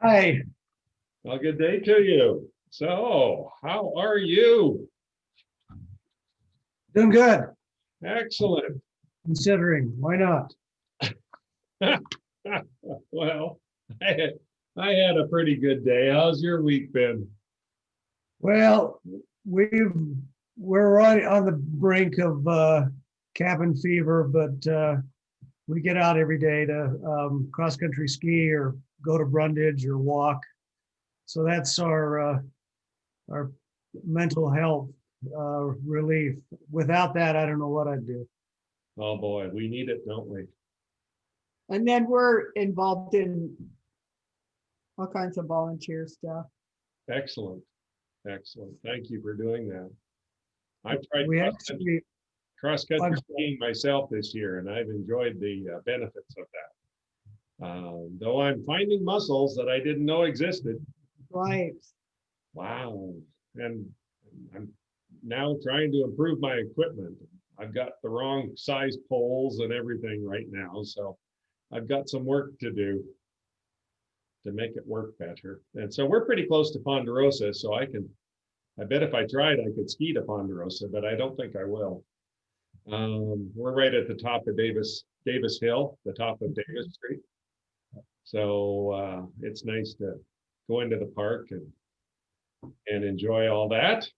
Hi, Well, good day to you. So, how are you? doing good, Excellent. considering. Why not? Well, I had a pretty good day. How's your week been? Well, we're right on the brink of cabin fever, but we get out every day to cross country ski or go to Brundage or walk. So that's our mental health relief. Without that, I don't know what I'd do. Oh boy, we need it, don't we? And then we're involved in all kinds of volunteer stuff. Excellent. Excellent. Thank you for doing that. I've tried We actually, cross-country skiing myself this year, and I've enjoyed the benefits of that. Though I'm finding muscles that I didn't know existed. Right. Wow. And I'm now trying to improve my equipment. I've got the wrong size poles and everything right now. So I've got some work to do to make it work better. And so we're pretty close to Ponderosa. So I bet if I tried, I could ski to Ponderosa, but I don't think I will. We're right at the top of Davis Hill, the top of Davis Street. So it's nice to go into the park and enjoy all that.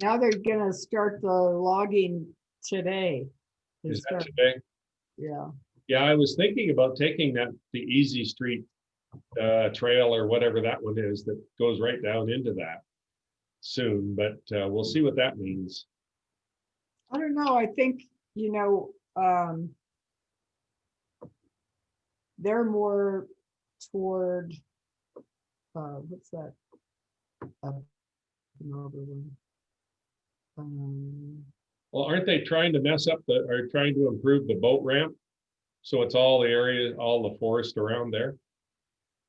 Now they're gonna start the logging today. Is that today? Yeah. Yeah, I was thinking about taking the Easy Street trail or whatever that one is that goes right down into that soon, but we'll see what that means. I don't know. I think, they're more toward what's that? Another one. Well, aren't they trying to trying to improve the boat ramp? So it's all the area, all the forest around there?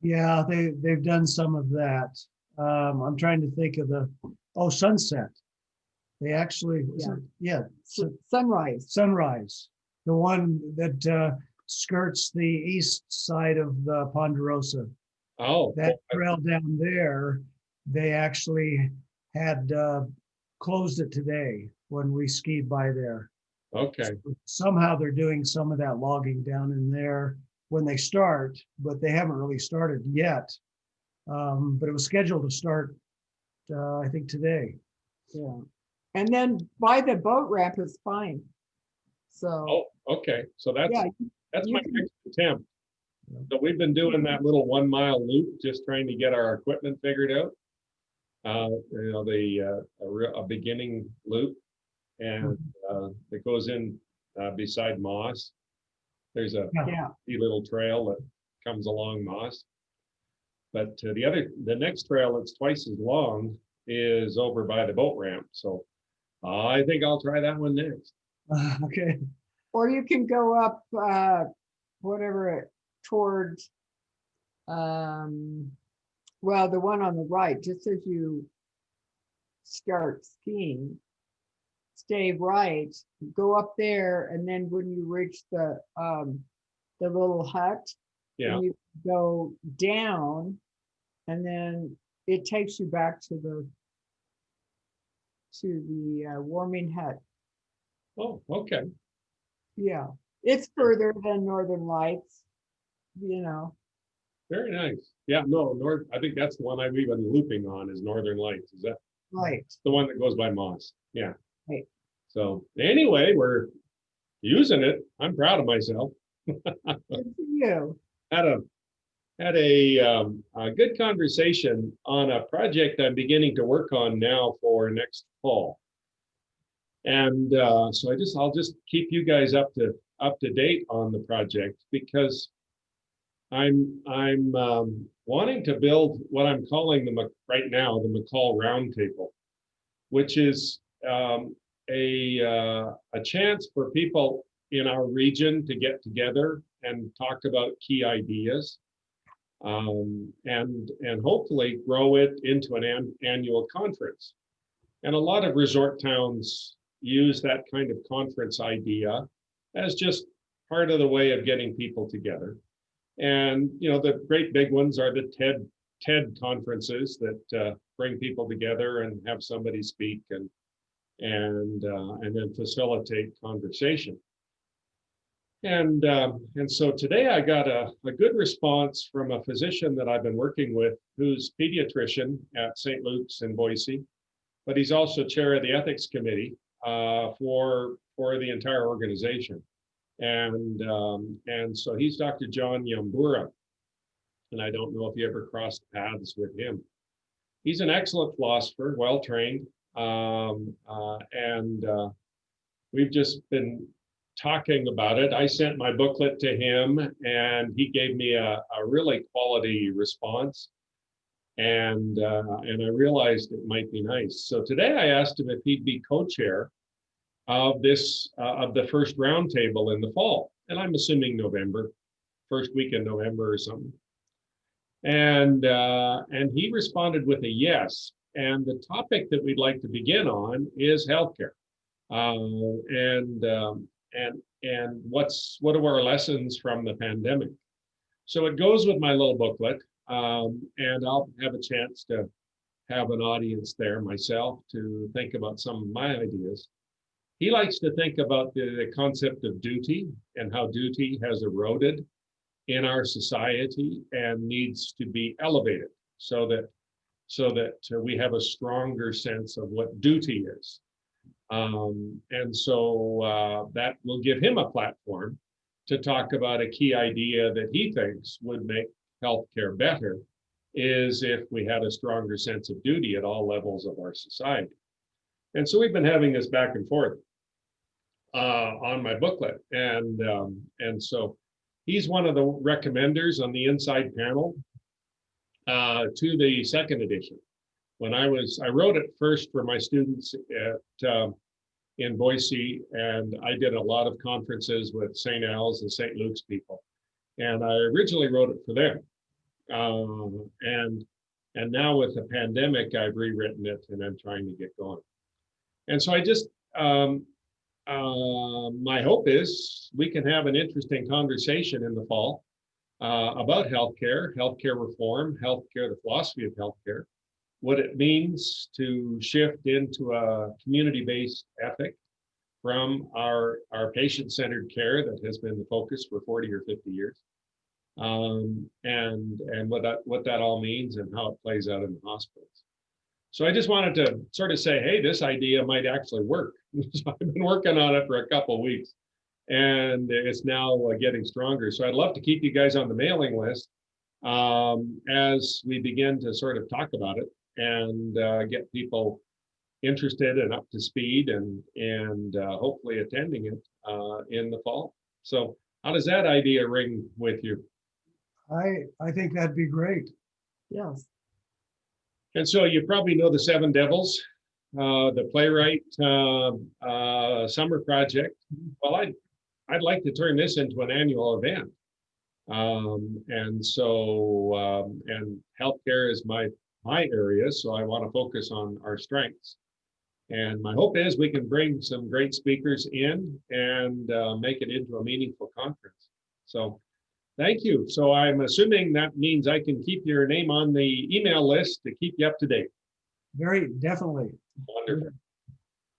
yeah, they've done some of that. I'm trying to think of Sunset. They actually, Sunrise. Sunrise, the one that skirts the east side of the Ponderosa. Oh, That trail down there, they actually had closed it today when we skied by there. okay. So somehow they're doing some of that logging down in there when they start, but they haven't really started yet. But it was scheduled to start, I think, today. Yeah. And then by the boat ramp is fine. So. Oh, okay. So that's you my can- next attempt. So we've been doing that little 1 mile loop, just trying to get our equipment figured out. A beginning loop, and it goes in beside Moss. There's a Yeah. little trail that comes along Moss. But the next trail that's twice as long is over by the boat ramp. So I think I'll try that one next. Okay. Or you can go up towards the one on the right, just as you start skiing, stay right, go up there, and then when you reach the little hut, and you go down, and then it takes you back to the warming hut. Oh, okay. Yeah, it's further than Northern Lights, Very nice. Yeah, no, I think that's the one I've even looping on is Northern Lights. Is that right? the one that goes by Moss? Yeah. Right. So anyway, we're using it. I'm proud of myself. Good for you. Had a good conversation on a project I'm beginning to work on now for next fall. And so I'll just keep you guys up to date on the project, because I'm wanting to build what I'm calling right now the McCall Roundtable, which is a chance for people in our region to get together and talk about key ideas, and hopefully grow it into an annual conference. And a lot of resort towns use that kind of conference idea as just part of the way of getting people together. And the great big ones are the TED conferences that bring people together and have somebody speak and then facilitate conversation. And so today I got a good response from a physician that I've been working with, who's pediatrician at St. Luke's in Boise, but he's also chair of the ethics committee for the entire organization. And so he's Dr. John Yambura, and I don't know if you ever crossed paths with him. He's an excellent philosopher, well-trained, and we've just been talking about it. I sent my booklet to him, and he gave me a really quality response, and I realized it might be nice. So today I asked him if he'd be co-chair of the first roundtable in the fall, and I'm assuming November, first week in November or something. And he responded with a yes. And the topic that we'd like to begin on is healthcare, and what are our lessons from the pandemic. So it goes with my little booklet, and I'll have a chance to have an audience there myself to think about some of my ideas. He likes to think about the concept of duty and how duty has eroded in our society and needs to be elevated so that we have a stronger sense of what duty is. And so that will give him a platform to talk about a key idea that he thinks would make healthcare better, is if we had a stronger sense of duty at all levels of our society. And so we've been having this back and forth on my booklet. And so he's one of the recommenders on the inside panel to the second edition. When I wrote it first for my students in Boise, and I did a lot of conferences with St. Al's and St. Luke's people. And I originally wrote it for them. And now with the pandemic, I've rewritten it and I'm trying to get going. And so I just, my hope is we can have an interesting conversation in the fall about healthcare reform, healthcare, the philosophy of healthcare, what it means to shift into a community-based ethic from our patient-centered care that has been the focus for 40 or 50 years, and what that all means and how it plays out in the hospitals. So I just wanted to sort of say, hey, this idea might actually work. So I've been working on it for a couple of weeks, and it's now getting stronger. So I'd love to keep you guys on the mailing list as we begin to sort of talk about it and get people interested and up to speed and hopefully attending it in the fall. So how does that idea ring with you? I think that'd be great. Yes. And so you probably know the Seven Devils, the playwright summer project. Well, I'd like to turn this into an annual event. And so and healthcare is my area, so I want to focus on our strengths. And my hope is we can bring some great speakers in and make it into a meaningful conference. So thank you. So I'm assuming that means I can keep your name on the email list to keep you up to date. Very definitely. Wonderful.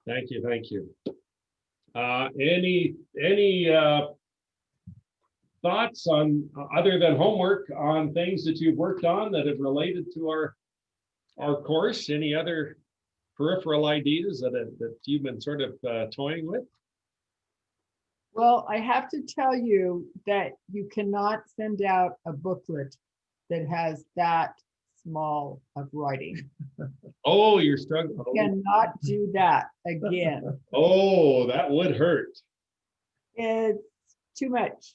Thank you. Thank you. Any thoughts on, other than homework, on things that you've worked on that have related to our course? Any other peripheral ideas that you've been sort of toying with? Well, I have to tell you that you cannot send out a booklet that has that small of writing. Oh, you're struggling. You cannot do that again. Oh, that would hurt. It's too much.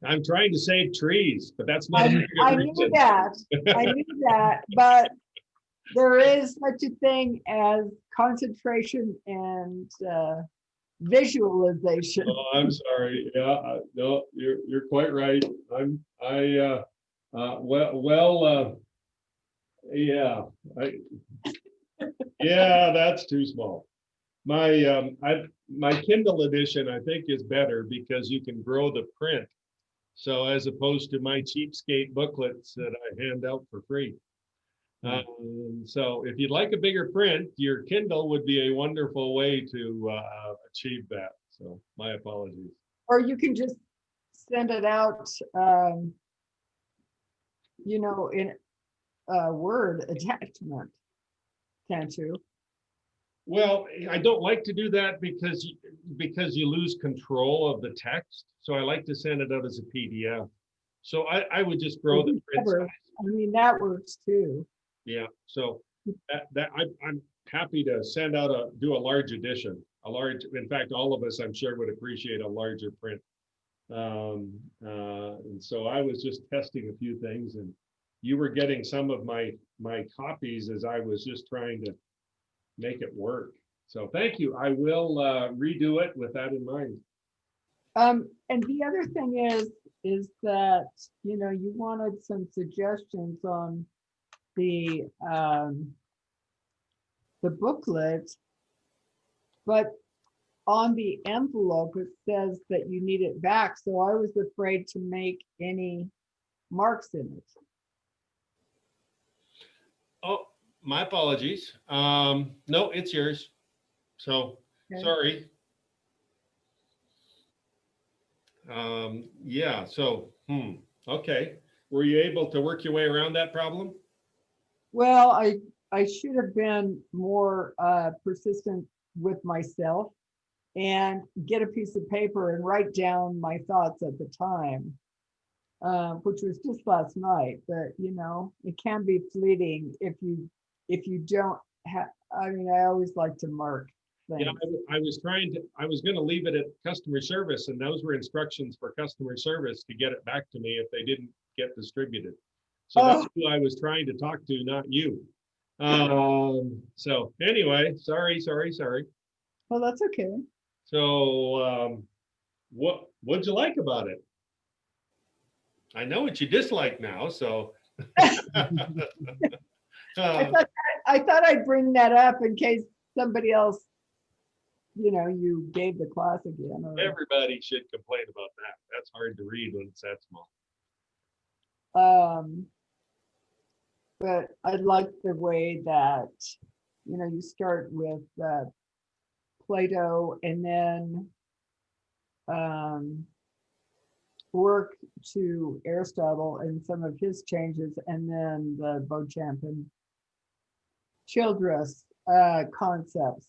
I'm trying to save trees, but that's not. I knew that. I knew that, but there is such a thing as concentration and visualization. Oh, I'm sorry. Yeah, no, you're quite right. Yeah, that's too small. My Kindle edition, I think, is better because you can grow the print So as opposed to my cheapskate booklets that I hand out for free. So if you'd like a bigger print, your Kindle would be a wonderful way to achieve that. So my apologies. Or you can just send it out, in a Word attachment, can't you? Well, I don't like to do that because you lose control of the text. So I like to send it out as a PDF. So I would just grow the print size. I mean, that works too. Yeah. So I'm happy to send out do a large edition, in fact, all of us, I'm sure, would appreciate a larger print. And so I was just testing a few things, and you were getting some of my copies as I was just trying to make it work. So thank you. I will redo it with that in mind. And the other thing is that, you wanted some suggestions on the booklet, but on the envelope, it says that you need it back. So I was afraid to make any marks in it. Oh, my apologies. No, it's yours. So Okay. sorry. Yeah, so, okay. Were you able to work your way around that problem? Well, I should have been more persistent with myself and get a piece of paper and write down my thoughts at the time, which was just last night. But it can be fleeting if you don't have. I mean, I always like to mark things. Yeah, I was going to leave it at customer service, and those were instructions for customer service to get it back to me if they didn't get distributed. So that's who I was trying to talk to, not you. So anyway, sorry. Well, that's okay. So what'd you like about it? I know what you dislike now, so. I thought I'd bring that up in case somebody else, you gave the class again. Or, everybody should complain about that. That's hard to read when it's that small. But I like the way that, you start with Plato and then work to Aristotle and some of his changes, and then the Beauchamp and Childress concepts,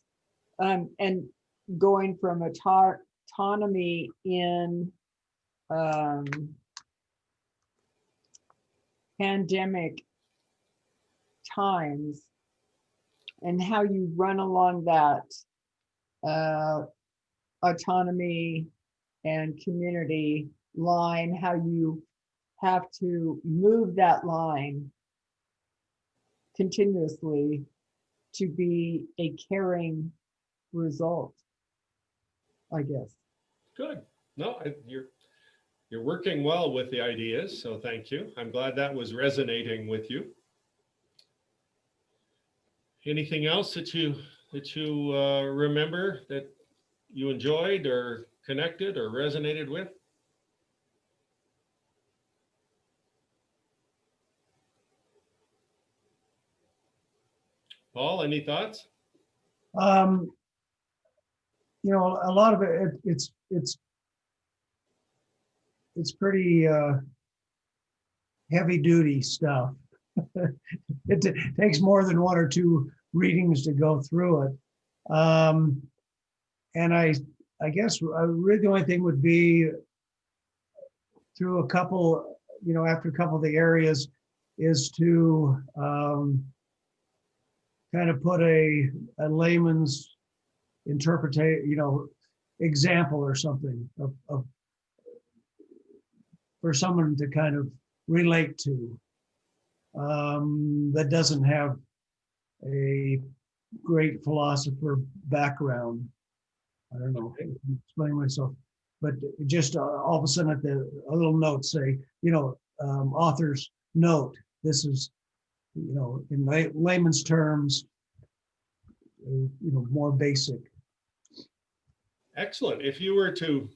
and going from autonomy in pandemic times and how you run along that autonomy and community line, how you have to move that line continuously to be a caring result, I guess. Good. No, you're working well with the ideas, so thank you. I'm glad that was resonating with you. Anything else that you remember that you enjoyed or connected or resonated with? Paul, any thoughts? A lot of it's pretty heavy duty stuff. It takes more than one or two readings to go through it. And I guess really the only thing would be through a couple, after a couple of the areas is to kind of put a layman's interpretation, example or something of for someone to kind of relate to that doesn't have a great philosopher background. I don't know if I can explain myself, but just all of a sudden a little note say, author's note, this is, in layman's terms, more basic. Excellent. If you were to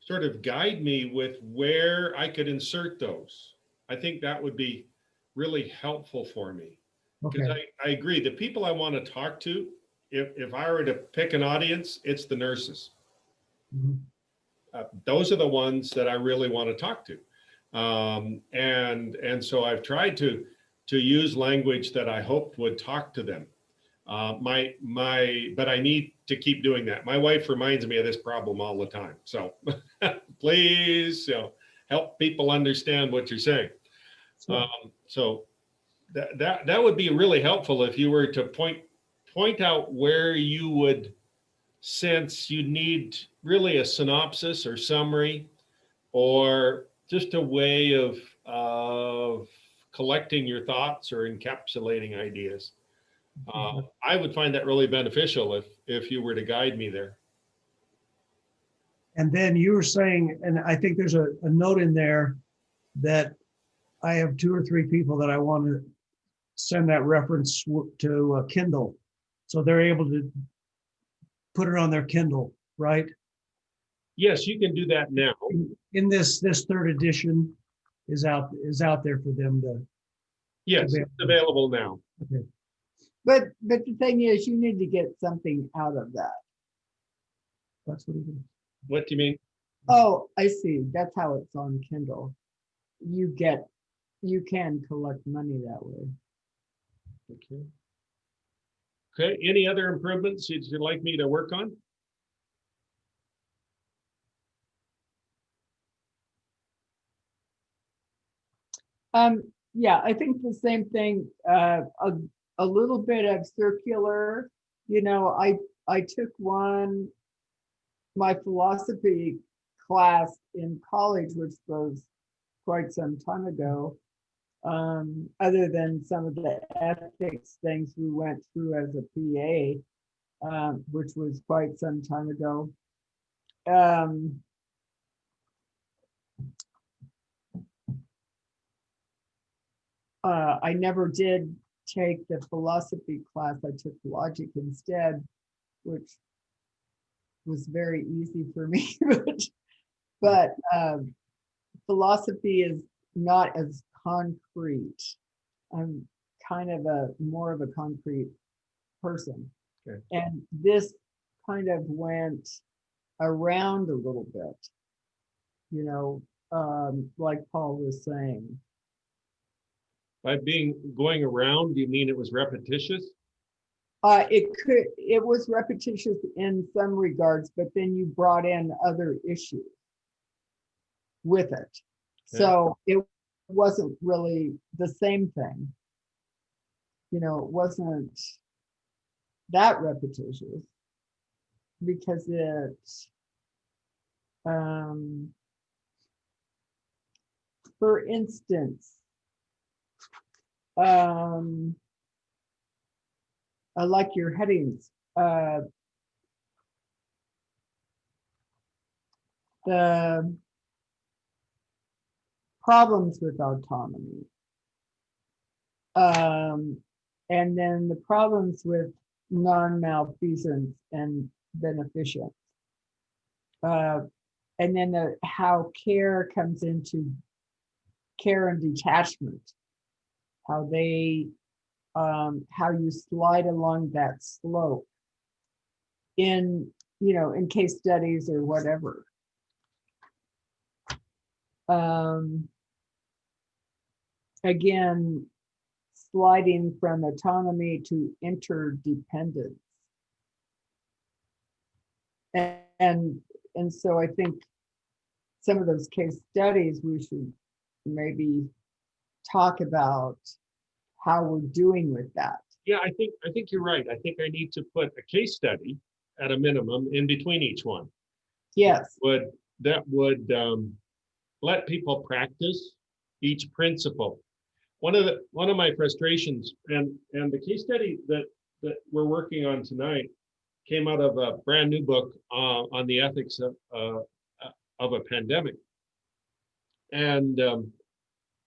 sort of guide me with where I could insert those. I think that would be really helpful for me. Because Okay. I agree, the people I want to talk to, if I were to pick an audience, it's the nurses. Mhm. Those are the ones that I really want to talk to. And so I've tried to use language that I hoped would talk to them. But I need to keep doing that. My wife reminds me of this problem all the time. So please, help people understand what you're saying. So, So that would be really helpful if you were to point out where you would sense you need really a synopsis or summary, or just a way of collecting your thoughts or encapsulating ideas. I would find that really beneficial if you were to guide me there. and then you were saying, and I think there's a note in there that I have 2 or 3 people that I want to send that reference to Kindle. So they're able to put it on their Kindle, right? Yes, you can do that now. In this third edition is out there for them to. Yes, it's available now. Okay. But the thing is, you need to get something out of that. That's what it is. What do you mean? Oh, I see. That's how it's on Kindle. You can collect money that way. Okay. Okay. Any other improvements you'd like me to work on? Yeah, I think the same thing, a little bit of circular, I took my philosophy class in college, which was quite some time ago. Other than some of the ethics things we went through as a PA, which was quite some time ago. I never did take the philosophy class. I took logic instead, which was very easy for me. but philosophy is not as concrete. I'm kind of more of a concrete person. Okay. And this kind of went around a little bit, like Paul was saying. By going around, do you mean it was repetitious? It was repetitious in some regards, but then you brought in other issues with it. Okay. So it wasn't really the same thing. It wasn't that repetitious because for instance, I like your headings. The problems with autonomy. And then the problems with non-malfeasance and beneficence. And then how care comes into care and detachment. How you slide along that slope in case studies or whatever. Again, sliding from autonomy to interdependence. And so I think some of those case studies we should maybe talk about how we're doing with that. Yeah, I think you're right. I think I need to put a case study at a minimum in between each one. Yes. That would let people practice each principle. One of my frustrations, and the case study that we're working on tonight came out of a brand new book on the ethics of a pandemic, and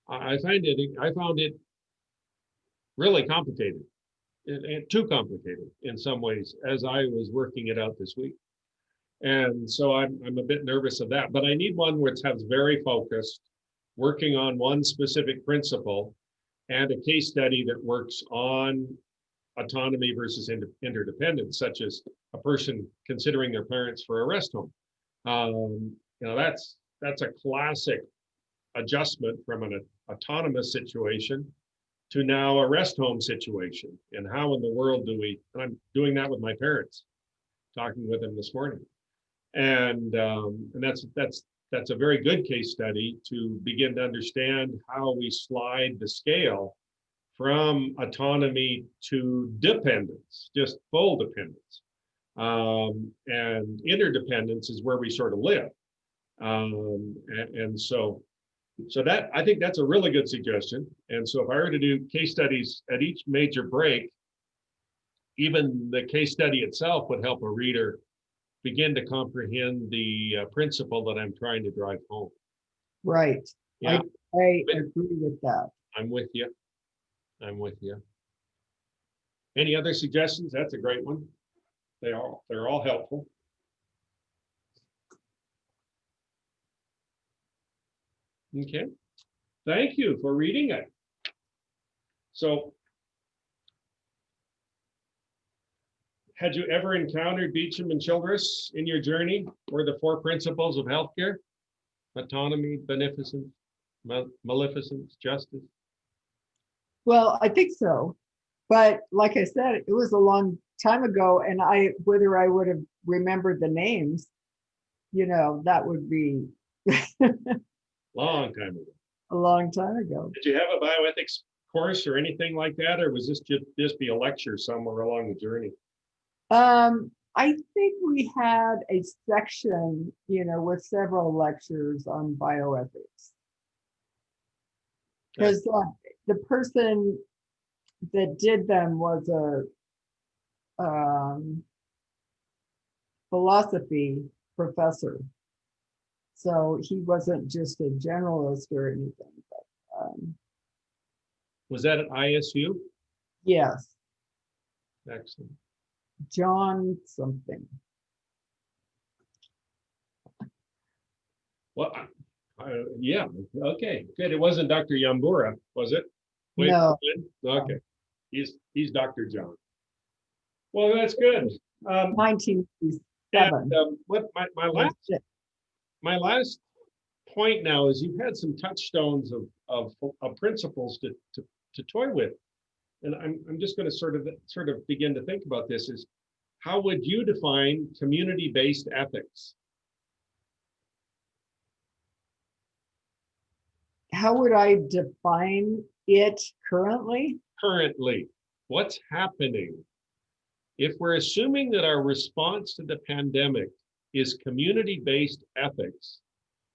I found it really complicated, and too complicated in some ways as I was working it out this week. And so I'm a bit nervous of that, but I need one which has very focused, working on one specific principle, and a case study that works on autonomy versus interdependence, such as a person considering their parents for a rest home. That's a classic adjustment from an autonomous situation to now a rest home situation. And how in the world do we, and I'm doing that with my parents, talking with them this morning. And that's a very good case study to begin to understand how we slide the scale from autonomy to dependence, just full dependence. And interdependence is where we sort of live. So that, I think that's a really good suggestion. And so if I were to do case studies at each major break, even the case study itself would help a reader begin to comprehend the principle that I'm trying to drive home. Right. Yeah, I agree with that. I'm with you. I'm with you. Any other suggestions? That's a great one. They're all helpful. Okay. Thank you for reading it. So, had you ever encountered Beecham and Childress in your journey, or the four principles of healthcare? Autonomy, beneficence, maleficence, justice? Well, I think so. But like I said, it was a long time ago, and whether I would have remembered the names, that would be Long time ago. a long time ago. Did you have a bioethics course or anything like that, or was this just be a lecture somewhere along the journey? I think we had a section, with several lectures on bioethics. Because the person that did them was a philosophy professor. So he wasn't just a generalist or anything. But, Was that at ISU? yes. Excellent. John something. Well, yeah, okay, good. It wasn't Dr. Yambura, was it? Wait, No. okay, he's Dr. John. Well, that's good. 1987. And what my last point now is you've had some touchstones of principles to toy with, and I'm just going to sort of begin to think about this. Is how would you define community-based ethics? How would I define it currently? Currently, what's happening? If we're assuming that our response to the pandemic is community-based ethics,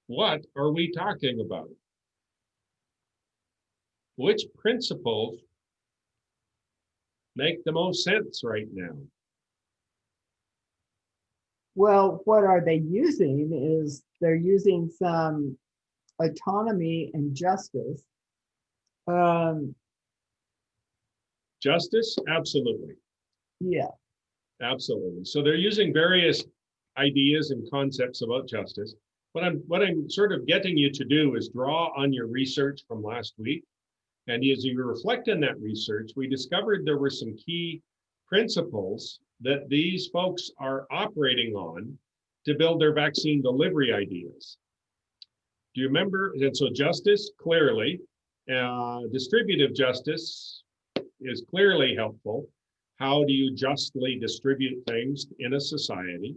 what are we talking about? Which principles make the most sense right now? Well, what are they using is they're using some autonomy and justice. Justice? Absolutely. Yeah. Absolutely. So they're using various ideas and concepts about justice. What I'm sort of getting you to do is draw on your research from last week. And as you reflect on that research, we discovered there were some key principles that these folks are operating on to build their vaccine delivery ideas. Do you remember? And so justice, clearly, distributive justice is clearly helpful. How do you justly distribute things in a society?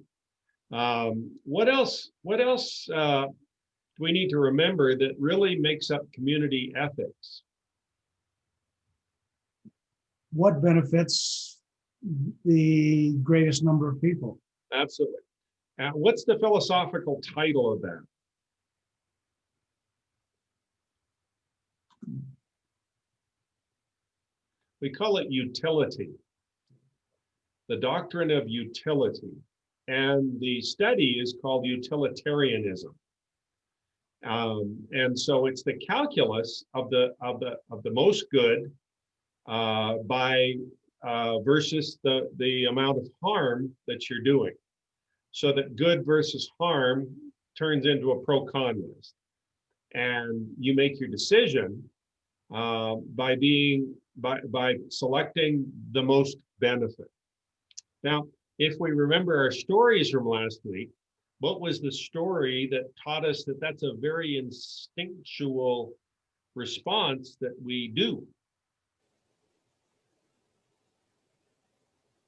What else do we need to remember that really makes up community ethics? What benefits the greatest number of people? Absolutely. What's the philosophical title of that? We call it utility, the doctrine of utility. And the study is called Utilitarianism. And so it's the calculus of the most good by versus the amount of harm that you're doing. so that good versus harm turns into a pro-con list. And you make your decision by selecting the most benefit. Now, if we remember our stories from last week, what was the story that taught us that that's a very instinctual response that we do?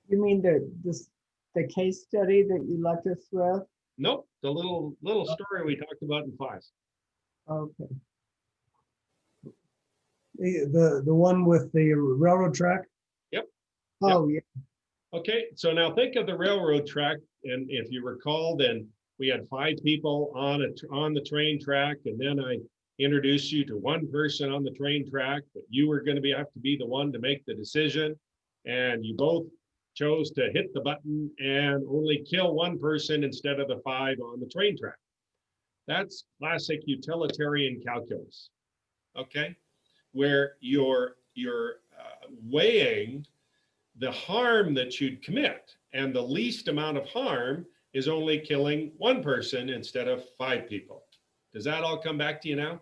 You mean the case study that you left us with? Nope, the little story we talked about in class. Okay. The one with the railroad track? Oh, yeah. Okay, so now think of the railroad track, and if you recall, then we had 5 people on the train track, and then I introduced you to one person on the train track, but you were going to have to be the one to make the decision, and you both chose to hit the button and only kill one person instead of the 5 on the train track. That's classic utilitarian calculus, okay, where you're weighing the harm that you'd commit, and the least amount of harm is only killing one person instead of 5 people. Does that all come back to you now?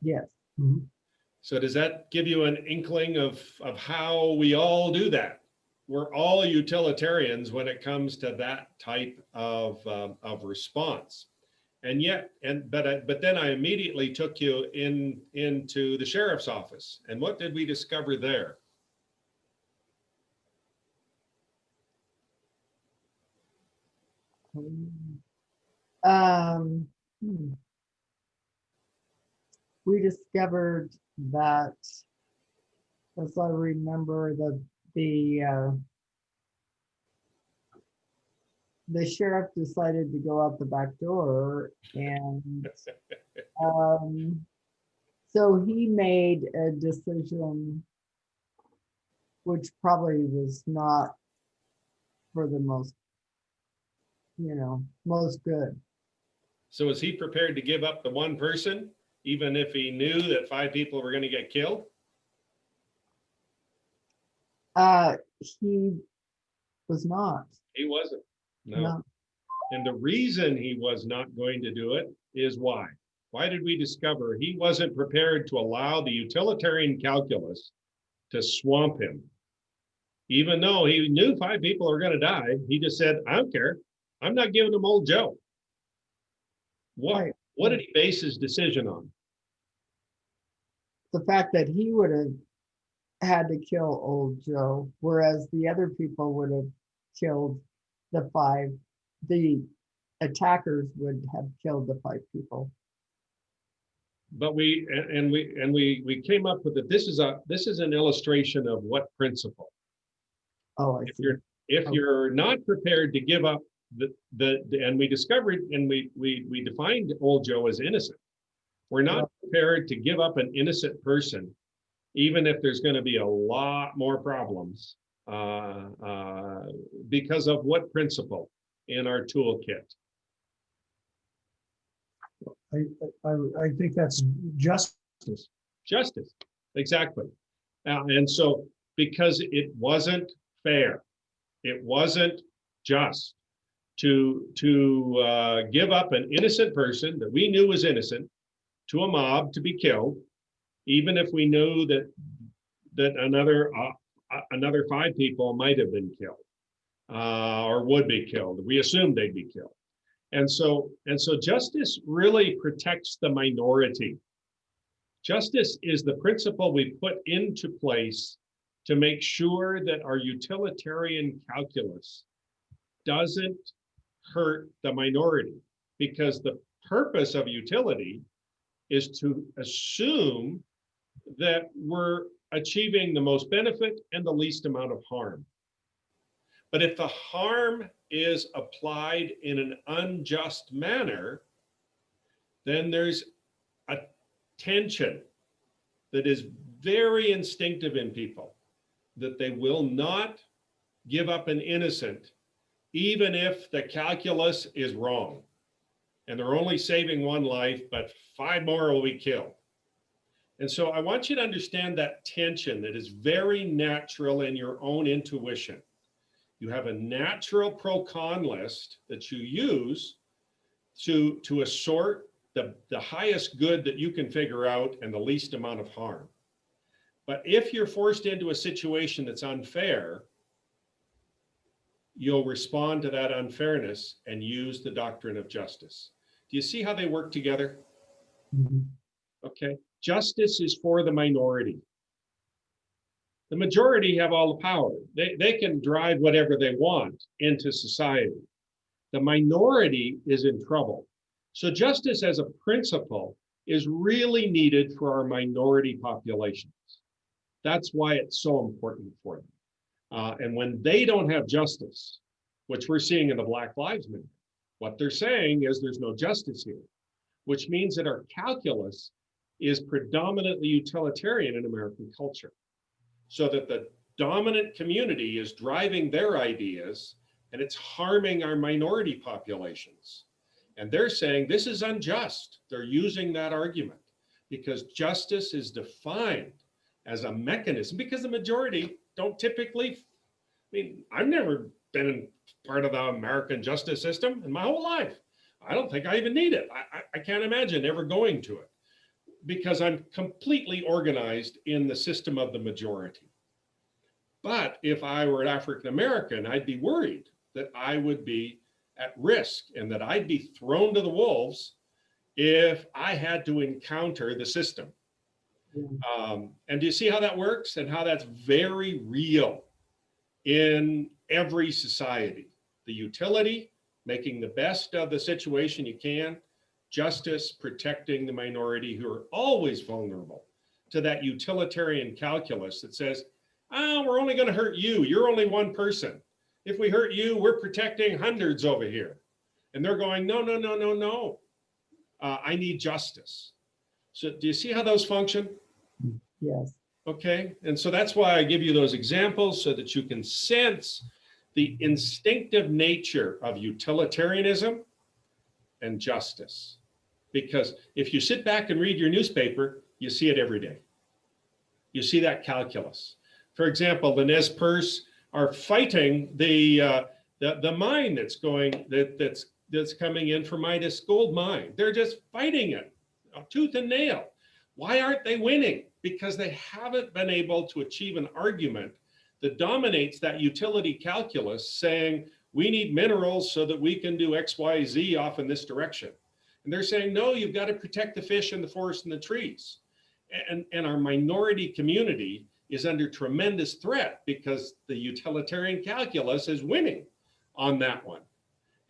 Yes. Mhm. So does that give you an inkling of how we all do that? We're all utilitarians when it comes to that type of response. And yet, but then I immediately took you into the sheriff's office. And what did we discover there? Um, hmm. We discovered that, as I remember, the sheriff decided to go out the back door, and so he made a decision which probably was not for the most good. So was he prepared to give up the one person, even if he knew that 5 people were going to get killed? He was not. He wasn't. No. No. And the reason he was not going to do it is why? Why did we discover he wasn't prepared to allow the utilitarian calculus to swamp him? Even though he knew 5 people are going to die, he just said, I don't care. I'm not giving them old Joe. What did he base his decision on? The fact that he would have had to kill old Joe, whereas the other people would have killed the 5. The attackers would have killed the 5 people. But we came up with it. This is an illustration of what principle. Oh, I see. If you're not prepared to give up and we discovered and we defined old Joe as innocent. We're not prepared to give up an innocent person, even if there's going to be a lot more problems because of what principle in our toolkit? I think that's justice. Justice, exactly. And so because it wasn't fair, it wasn't just to give up an innocent person that we knew was innocent to a mob to be killed, even if we knew that another 5 people might have been killed or would be killed. We assumed they'd be killed. And so justice really protects the minority. Justice is the principle we put into place to make sure that our utilitarian calculus doesn't hurt the minority, because the purpose of utility is to assume that we're achieving the most benefit and the least amount of harm. But if the harm is applied in an unjust manner, then there's a tension that is very instinctive in people, that they will not give up an innocent, even if the calculus is wrong. And they're only saving 1 life, but 5 more will be killed. And so I want you to understand that tension that is very natural in your own intuition. You have a natural pro-con list that you use to assort the highest good that you can figure out and the least amount of harm. But if you're forced into a situation that's unfair, you'll respond to that unfairness and use the doctrine of justice. Do you see how they work together? Mhm. Okay. Justice is for the minority. The majority have all the power. They can drive whatever they want into society. The minority is in trouble. So justice as a principle is really needed for our minority populations. That's why it's so important for them. And when they don't have justice, which we're seeing in the Black Lives Matter, what they're saying is there's no justice here, which means that our calculus is predominantly utilitarian in American culture, so that the dominant community is driving their ideas and it's harming our minority populations. And they're saying this is unjust. They're using that argument because justice is defined as a mechanism, because the majority don't typically, I mean, I've never been part of the American justice system in my whole life. I don't think I even need it. I can't imagine ever going to it because I'm completely organized in the system of the majority. But if I were African American, I'd be worried that I would be at risk and that I'd be thrown to the wolves if I had to encounter the system. And do you see how that works and how that's very real in every society? The utility, making the best of the situation you can, justice, protecting the minority who are always vulnerable to that utilitarian calculus that says, oh, we're only going to hurt you. You're only one person. If we hurt you, we're protecting hundreds over here. And they're going, no, no, no, no, no. I need justice. So do you see how those function? Yes. Okay. And so that's why I give you those examples so that you can sense the instinctive nature of utilitarianism and justice. Because if you sit back and read your newspaper, you see it every day. You see that calculus. For example, the Nez Perce are fighting the mine that's going that's coming in for Midas Gold Mine. They're just fighting it, tooth and nail. Why aren't they winning? Because they haven't been able to achieve an argument that dominates that utility calculus, saying we need minerals so that we can do X, Y, Z off in this direction. And they're saying, no, you've got to protect the fish and the forest and the trees. And our minority community is under tremendous threat because the utilitarian calculus is winning on that one.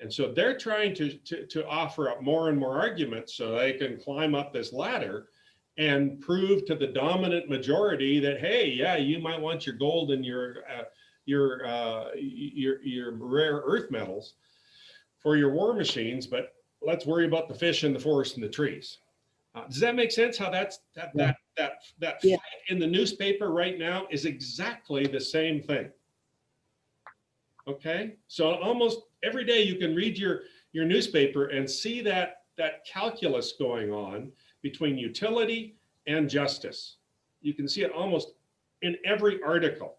And so they're trying to offer up more and more arguments so they can climb up this ladder and prove to the dominant majority that, hey, yeah, you might want your gold and your rare earth metals for your war machines, but let's worry about the fish and the forest and the trees. Does that make sense? How that fight in the newspaper right now is exactly the same thing. Okay, so almost every day you can read your newspaper and see that calculus going on between utility and justice. You can see it almost in every article.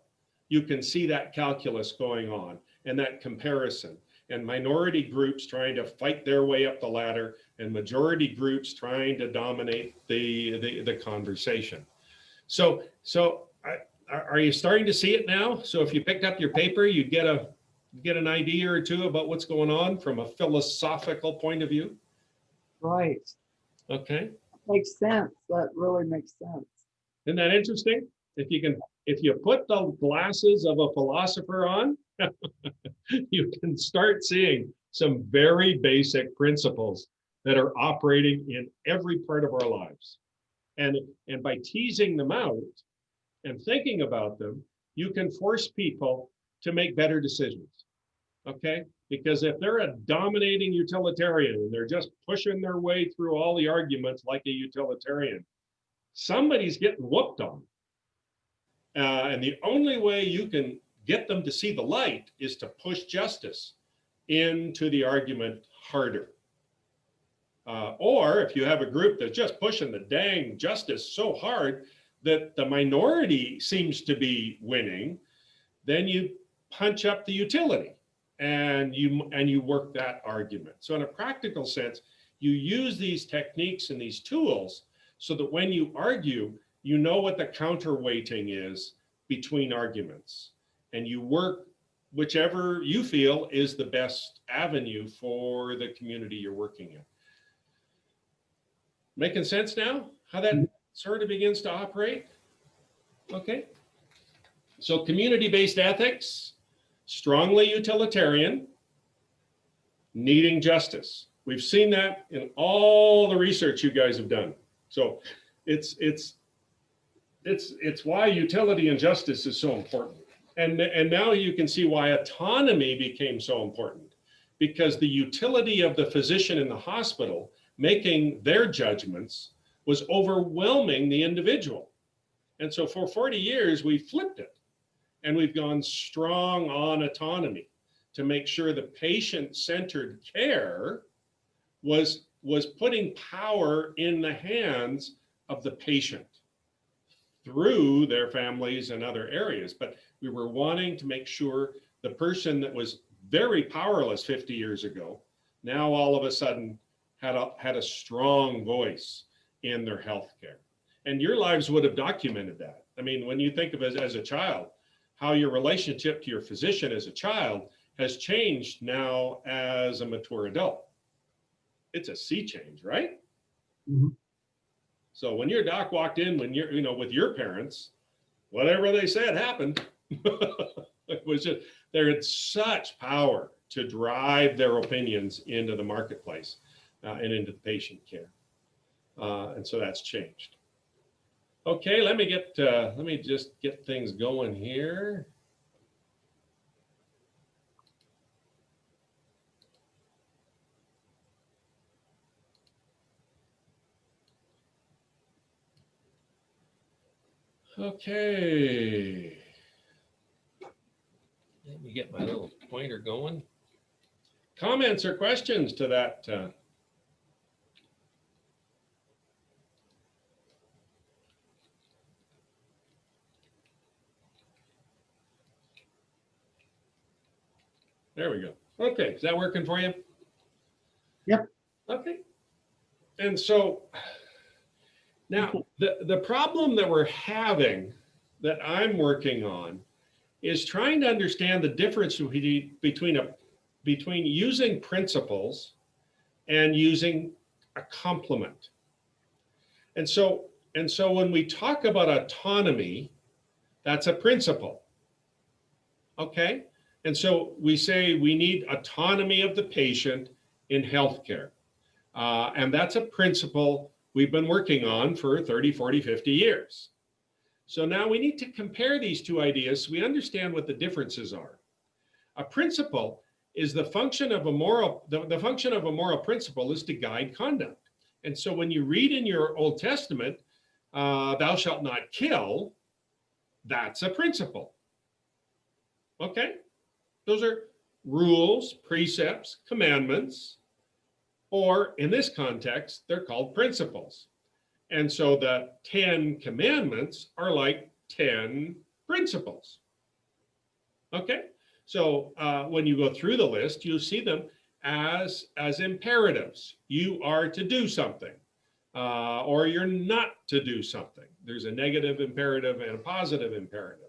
You can see that calculus going on and that comparison, and minority groups trying to fight their way up the ladder and majority groups trying to dominate the conversation. So are you starting to see it now? So if you picked up your paper, you'd get an idea or two about what's going on from a philosophical point of view? Right. Okay. Makes sense. That really makes sense. Isn't that interesting? If you put the glasses of a philosopher on, you can start seeing some very basic principles that are operating in every part of our lives. And by teasing them out and thinking about them, you can force people to make better decisions. Okay? Because if they're a dominating utilitarian and they're just pushing their way through all the arguments like a utilitarian, somebody's getting whooped on. And the only way you can get them to see the light is to push justice into the argument harder. Or if you have a group that's just pushing the dang justice so hard that the minority seems to be winning, then you punch up the utility, and you work that argument. So in a practical sense, you use these techniques and these tools so that when you argue, you know what the counterweighting is between arguments, and you work whichever you feel is the best avenue for the community you're working in. Making sense now? How that sort of begins to operate? Okay. So community-based ethics, strongly utilitarian, needing justice. We've seen that in all the research you guys have done. So it's why utility and justice is so important. And now you can see why autonomy became so important, because the utility of the physician in the hospital making their judgments was overwhelming the individual. And so for 40 years, we flipped it, and we've gone strong on autonomy to make sure the patient-centered care was putting power in the hands of the patient through their families and other areas. But we were wanting to make sure the person that was very powerless 50 years ago, now all of a sudden had a strong voice in their healthcare. And your lives would have documented that. I mean, when you think of it as a child, how your relationship to your physician as a child has changed now as a mature adult. It's a sea change, right? Mhm. So when your doc walked in, when you're, with your parents, whatever they said happened. It was just, they had such power to drive their opinions into the marketplace and into the patient care. And so that's changed. Okay, let me just get things going here. Okay. Let me get my little pointer going. Comments or questions to that? There we go. Okay, is that working for you? Yep. Okay. And so now the problem that we're having, that I'm working on, is trying to understand the difference between using principles and using a complement. And so when we talk about autonomy, that's a principle. Okay? And so we say we need autonomy of the patient in healthcare. And that's a principle we've been working on for 30, 40, 50 years. So now we need to compare these two ideas so we understand what the differences are. A principle is the function of a moral, the function of a moral principle is to guide conduct. And so when you read in your Old Testament, thou shalt not kill, that's a principle. Okay? Those are rules, precepts, commandments, or in this context, they're called principles. And so the 10 commandments are like 10 principles. Okay? So when you go through the list, you see them as imperatives. You are to do something, or you're not to do something. There's a negative imperative and a positive imperative.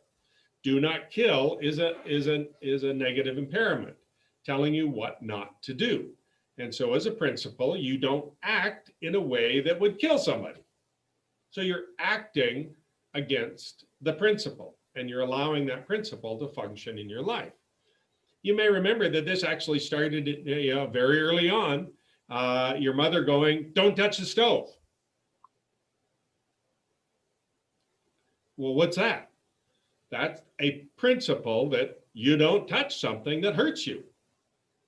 Do not kill is a negative imperative, telling you what not to do. And so as a principle, you don't act in a way that would kill somebody. So you're acting against the principle, and you're allowing that principle to function in your life. You may remember that this actually started very early on. Your mother going, don't touch the stove. Well, what's that? That's a principle that you don't touch something that hurts you.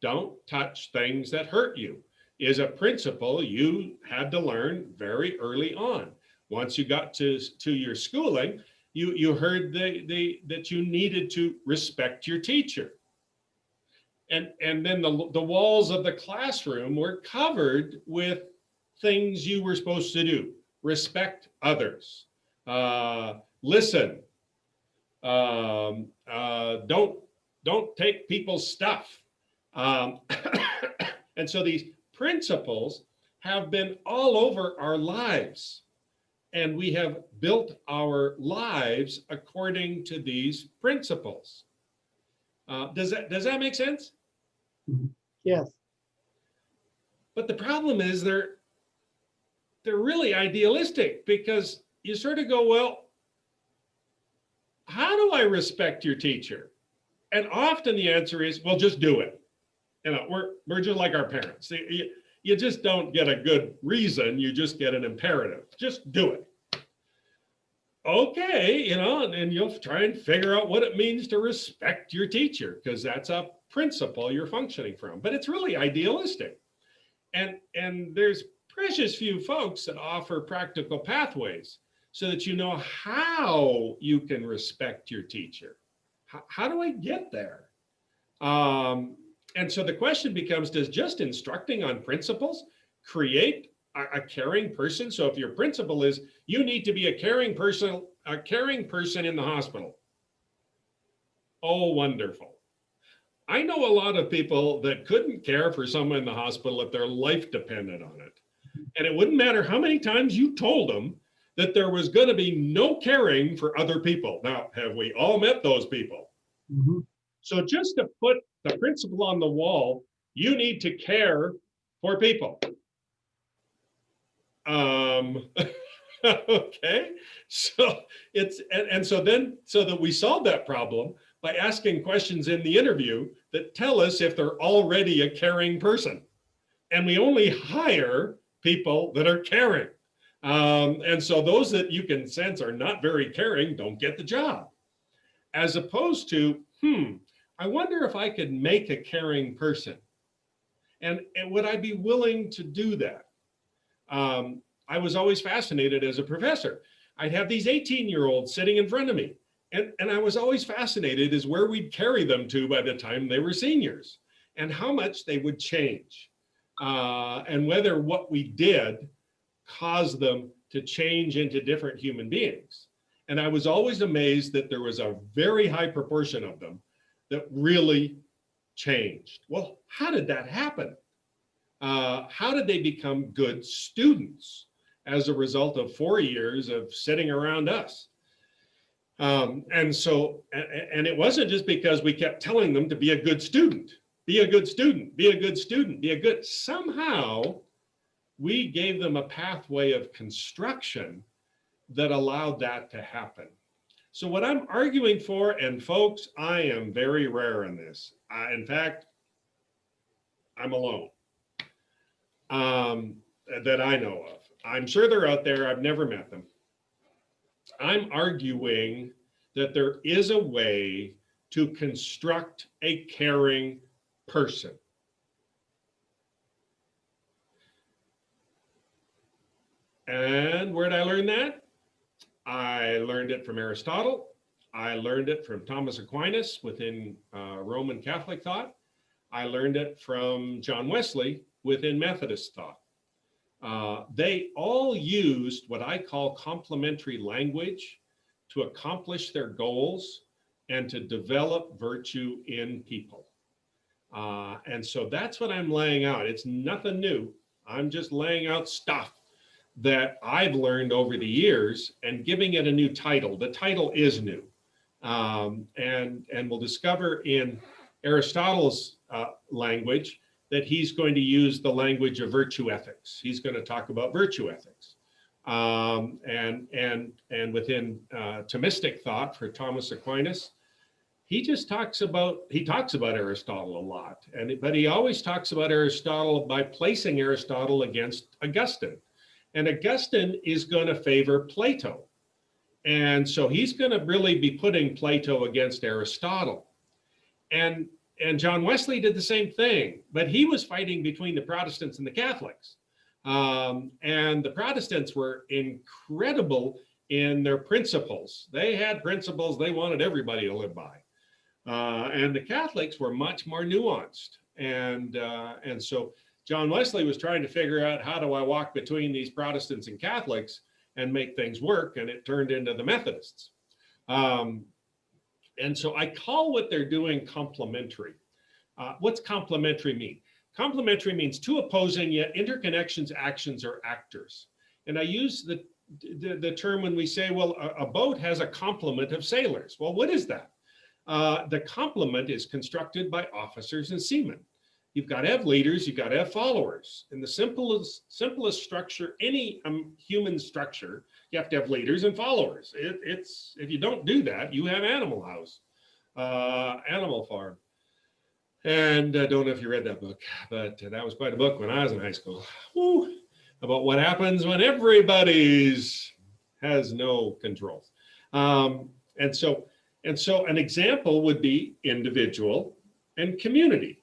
Don't touch things that hurt you is a principle you had to learn very early on. Once you got to your schooling, you heard that you needed to respect your teacher. And then the walls of the classroom were covered with things you were supposed to do. Respect others, listen, don't Don't take people's stuff. Um, and so these principles have been all over our lives. And we have built our lives according to these principles. Does that make sense? Yes. But the problem is they're really idealistic, because you sort of go, well, how do I respect your teacher? And often the answer is, well, just do it. You know, we're just like our parents. You just don't get a good reason, you just get an imperative. Just do it. Okay, you know, and you'll try and figure out what it means to respect your teacher, because that's a principle you're functioning from. But it's really idealistic. And there's precious few folks that offer practical pathways so that you know how you can respect your teacher. How do I get there? And so the question becomes, does just instructing on principles create a caring person? So if your principle is you need to be a caring person in the hospital. Oh, wonderful. I know a lot of people that couldn't care for someone in the hospital if their life depended on it. And it wouldn't matter how many times you told them that there was going to be no caring for other people. Now, have we all met those people? Mhm. So just to put the principle on the wall, you need to care for people. Okay, so it's, and so then, so that we solve that problem by asking questions in the interview that tell us if they're already a caring person. And we only hire people that are caring. And so those that you can sense are not very caring don't get the job. As opposed to, I wonder if I could make a caring person. And would I be willing to do that? I was always fascinated as a professor. I'd have these 18-year-olds sitting in front of me. And I was always fascinated as where we'd carry them to by the time they were seniors, and how much they would change, and whether what we did caused them to change into different human beings. And I was always amazed that there was a very high proportion of them that really changed. Well, how did that happen? How did they become good students as a result of 4 years of sitting around us? And so, and it wasn't just because we kept telling them to be a good student, be a good student, be a good student, be a good, somehow we gave them a pathway of construction that allowed that to happen. So what I'm arguing for, and folks, I am very rare in this. In fact, I'm alone, that I know of. I'm sure they're out there. I've never met them. I'm arguing that there is a way to construct a caring person. And where did I learn that? I learned it from Aristotle. I learned it from Thomas Aquinas within Roman Catholic thought. I learned it from John Wesley within Methodist thought. They all used what I call complementary language to accomplish their goals and to develop virtue in people. And so that's what I'm laying out. It's nothing new. I'm just laying out stuff that I've learned over the years and giving it a new title. The title is new. And we'll discover in Aristotle's language that he's going to use the language of virtue ethics. He's going to talk about virtue ethics. And within Thomistic thought for Thomas Aquinas, he talks about Aristotle a lot, but he always talks about Aristotle by placing Aristotle against Augustine. And Augustine is going to favor Plato. And so he's going to really be putting Plato against Aristotle. And John Wesley did the same thing, but he was fighting between the Protestants and the Catholics. And the Protestants were incredible in their principles. They had principles they wanted everybody to live by. And the Catholics were much more nuanced. And so John Wesley was trying to figure out, how do I walk between these Protestants and Catholics and make things work? And it turned into the Methodists. And so I call what they're doing complementary. What's complementary mean? Complementary means two opposing yet interconnections, actions, or actors. And I use the term when we say, well, a boat has a complement of sailors. Well, what is that? The complement is constructed by officers and seamen. You've got to have leaders, you've got to have followers. In the simplest structure, any human structure, you have to have leaders and followers. If you don't do that, you have Animal House, Animal Farm. And I don't know if you read that book, but that was quite a book when I was in high school. Woo, about what happens when everybody's has no controls. And so an example would be individual and community.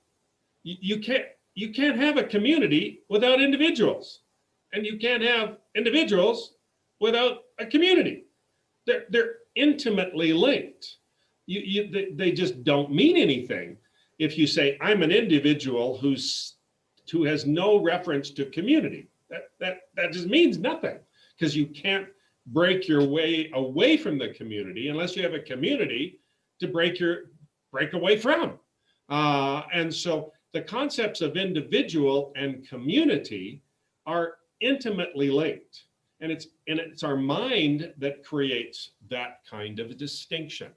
You can't have a community without individuals, and you can't have individuals without a community. They're intimately linked. They just don't mean anything if you say I'm an individual who has no reference to community. That just means nothing, because you can't break your way away from the community unless you have a community to break away from. And so the concepts of individual and community are intimately linked. And it's our mind that creates that kind of distinction.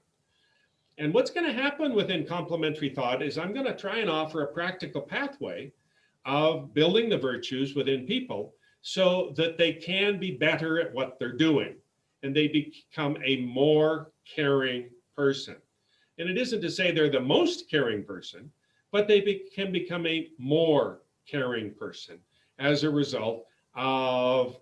And what's going to happen within complementary thought is I'm going to try and offer a practical pathway of building the virtues within people so that they can be better at what they're doing and they become a more caring person. And it isn't to say they're the most caring person, but they can become a more caring person as a result of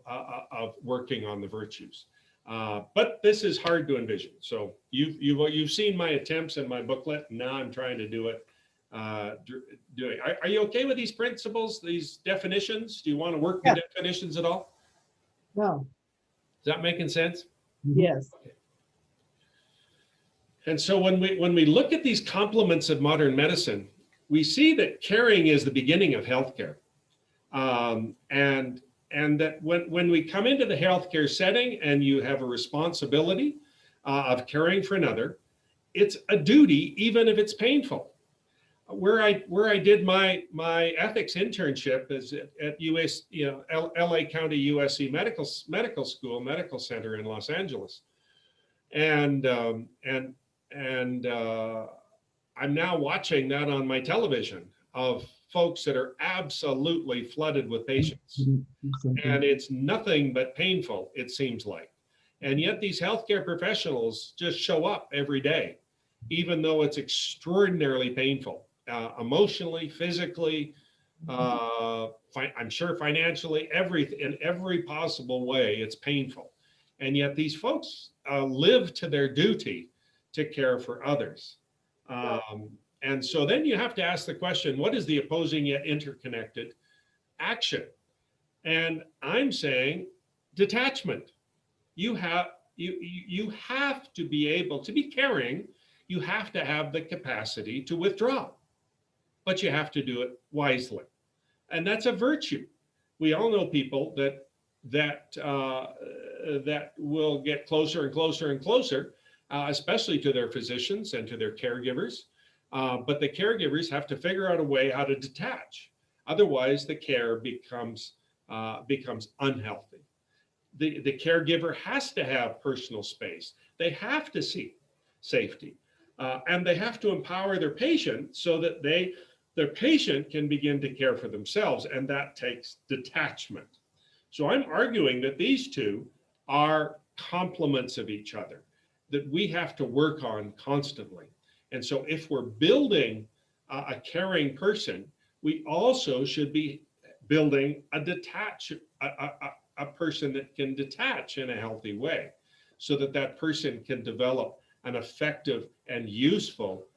working on the virtues. But this is hard to envision. So you've seen my attempts in my booklet. Now I'm trying to do it. Are you okay with these principles, these definitions? Do you want to work the definitions at all? No. Is that making sense? Yes. Okay. And so when we look at these complements of modern medicine, we see that caring is the beginning of healthcare. And that when we come into the healthcare setting and you have a responsibility of caring for another, it's a duty, even if it's painful. Where I did my ethics internship is at US, LA County USC Medical School, Medical Center in Los Angeles. And I'm now watching that on my television of folks that are absolutely flooded with patients. And it's nothing but painful, it seems like. And yet these healthcare professionals just show up every day, even though it's extraordinarily painful, emotionally, physically, I'm sure financially, in every possible way, it's painful. And yet these folks live to their duty to care for others. And so then you have to ask the question, what is the opposing yet interconnected action? And I'm saying detachment. You have to be able to be caring. You have to have the capacity to withdraw, but you have to do it wisely. And that's a virtue. We all know people that will get closer and closer and closer, especially to their physicians and to their caregivers. But the caregivers have to figure out a way how to detach. Otherwise, the care becomes unhealthy. The caregiver has to have personal space. They have to seek safety. And they have to empower their patient so that their patient can begin to care for themselves. And that takes detachment. So I'm arguing that these two are complements of each other that we have to work on constantly. And so if we're building a caring person, we also should be building a person that can detach in a healthy way so that person can develop an effective and useful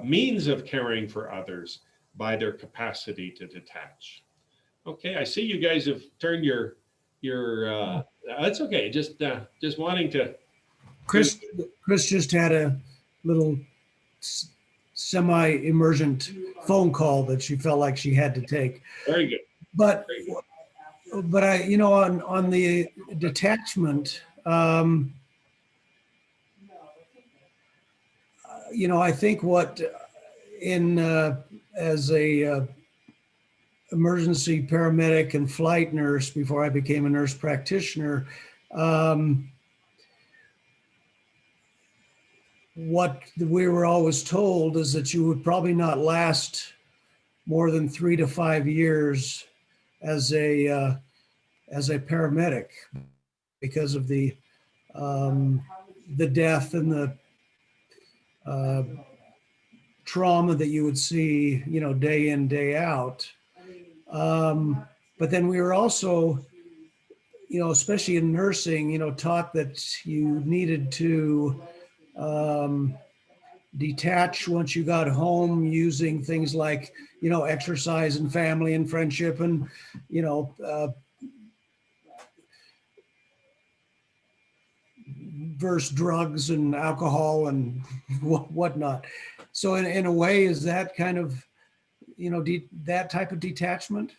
means of caring for others by their capacity to detach. Okay, I see you guys have turned your that's okay, just wanting to. Chris just had a little semi-emergent phone call that she felt like she had to take. Very good. But Very good. but I, on the detachment, I think what in as a emergency paramedic and flight nurse before I became a nurse practitioner, what we were always told is that you would probably not last more than 3 to 5 years as a paramedic because of the death and the trauma that you would see, day in, day out. But then we were also, especially in nursing, taught that you needed to detach once you got home using things like, exercise and family and friendship and, versus drugs and alcohol and whatnot. So in a way, is that kind of, that type of detachment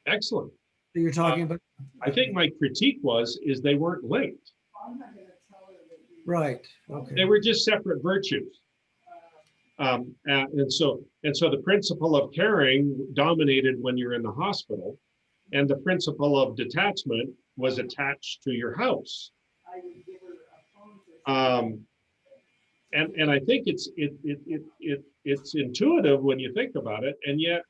Excellent. that you're talking about? I think my critique is they weren't linked. Right. Okay. They were just separate virtues. And so the principle of caring dominated when you're in the hospital, and the principle of detachment was attached to your house. And I think it's intuitive when you think about it, and yet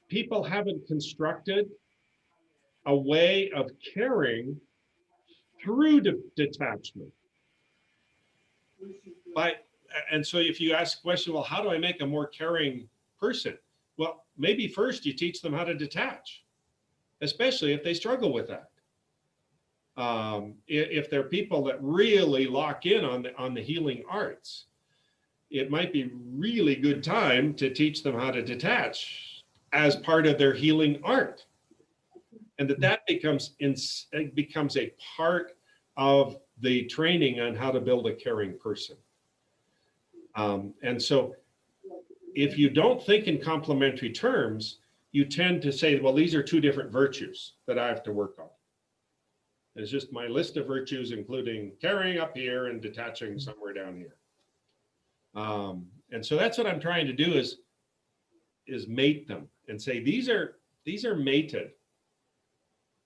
people haven't constructed a way of caring through detachment. And so if you ask the question, well, how do I make a more caring person? Well, maybe first you teach them how to detach, especially if they struggle with that. If they're people that really lock in on the healing arts, it might be really good time to teach them how to detach as part of their healing art. And that becomes a part of the training on how to build a caring person. And so if you don't think in complementary terms, you tend to say, well, these are two different virtues that I have to work on. It's just my list of virtues, including caring up here and detaching somewhere down here. And so that's what I'm trying to do is mate them and say, these are mated.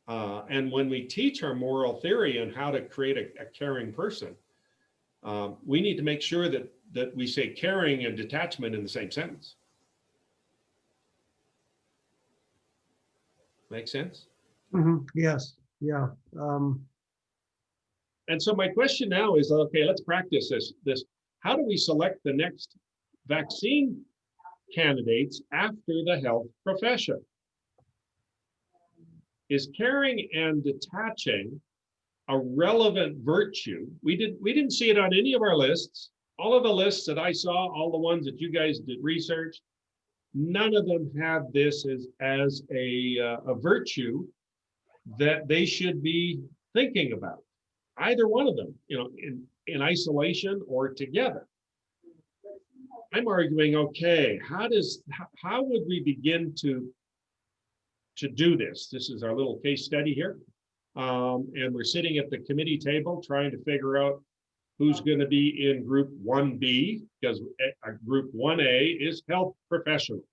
And when we teach our moral theory on how to create a caring person, we need to make sure that we say caring and detachment in the same sentence. Make sense? Mm-hmm. Yes. Yeah. And so my question now is, okay, let's practice this. How do we select the next vaccine candidates after the health profession? Is caring and detaching a relevant virtue? We didn't see it on any of our lists. All of the lists that I saw, all the ones that you guys did research, none of them have this as a virtue that they should be thinking about. Either one of them, in isolation or together. I'm arguing, okay, how would we begin to do this? This is our little case study here. And we're sitting at the committee table trying to figure out who's going to be in group 1B, because group 1A is health professionals.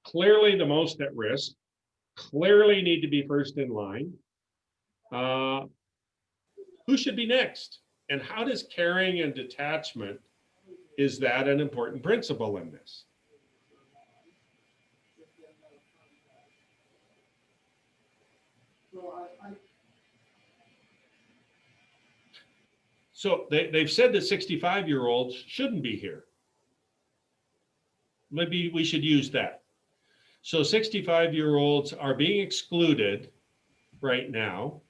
Clearly the most at risk, clearly need to be first in line. Who should be next? And how does caring and detachment, is that an important principle in this? So they've said that 65-year-olds shouldn't be here. Maybe we should use that. So 65-year-olds are being excluded right now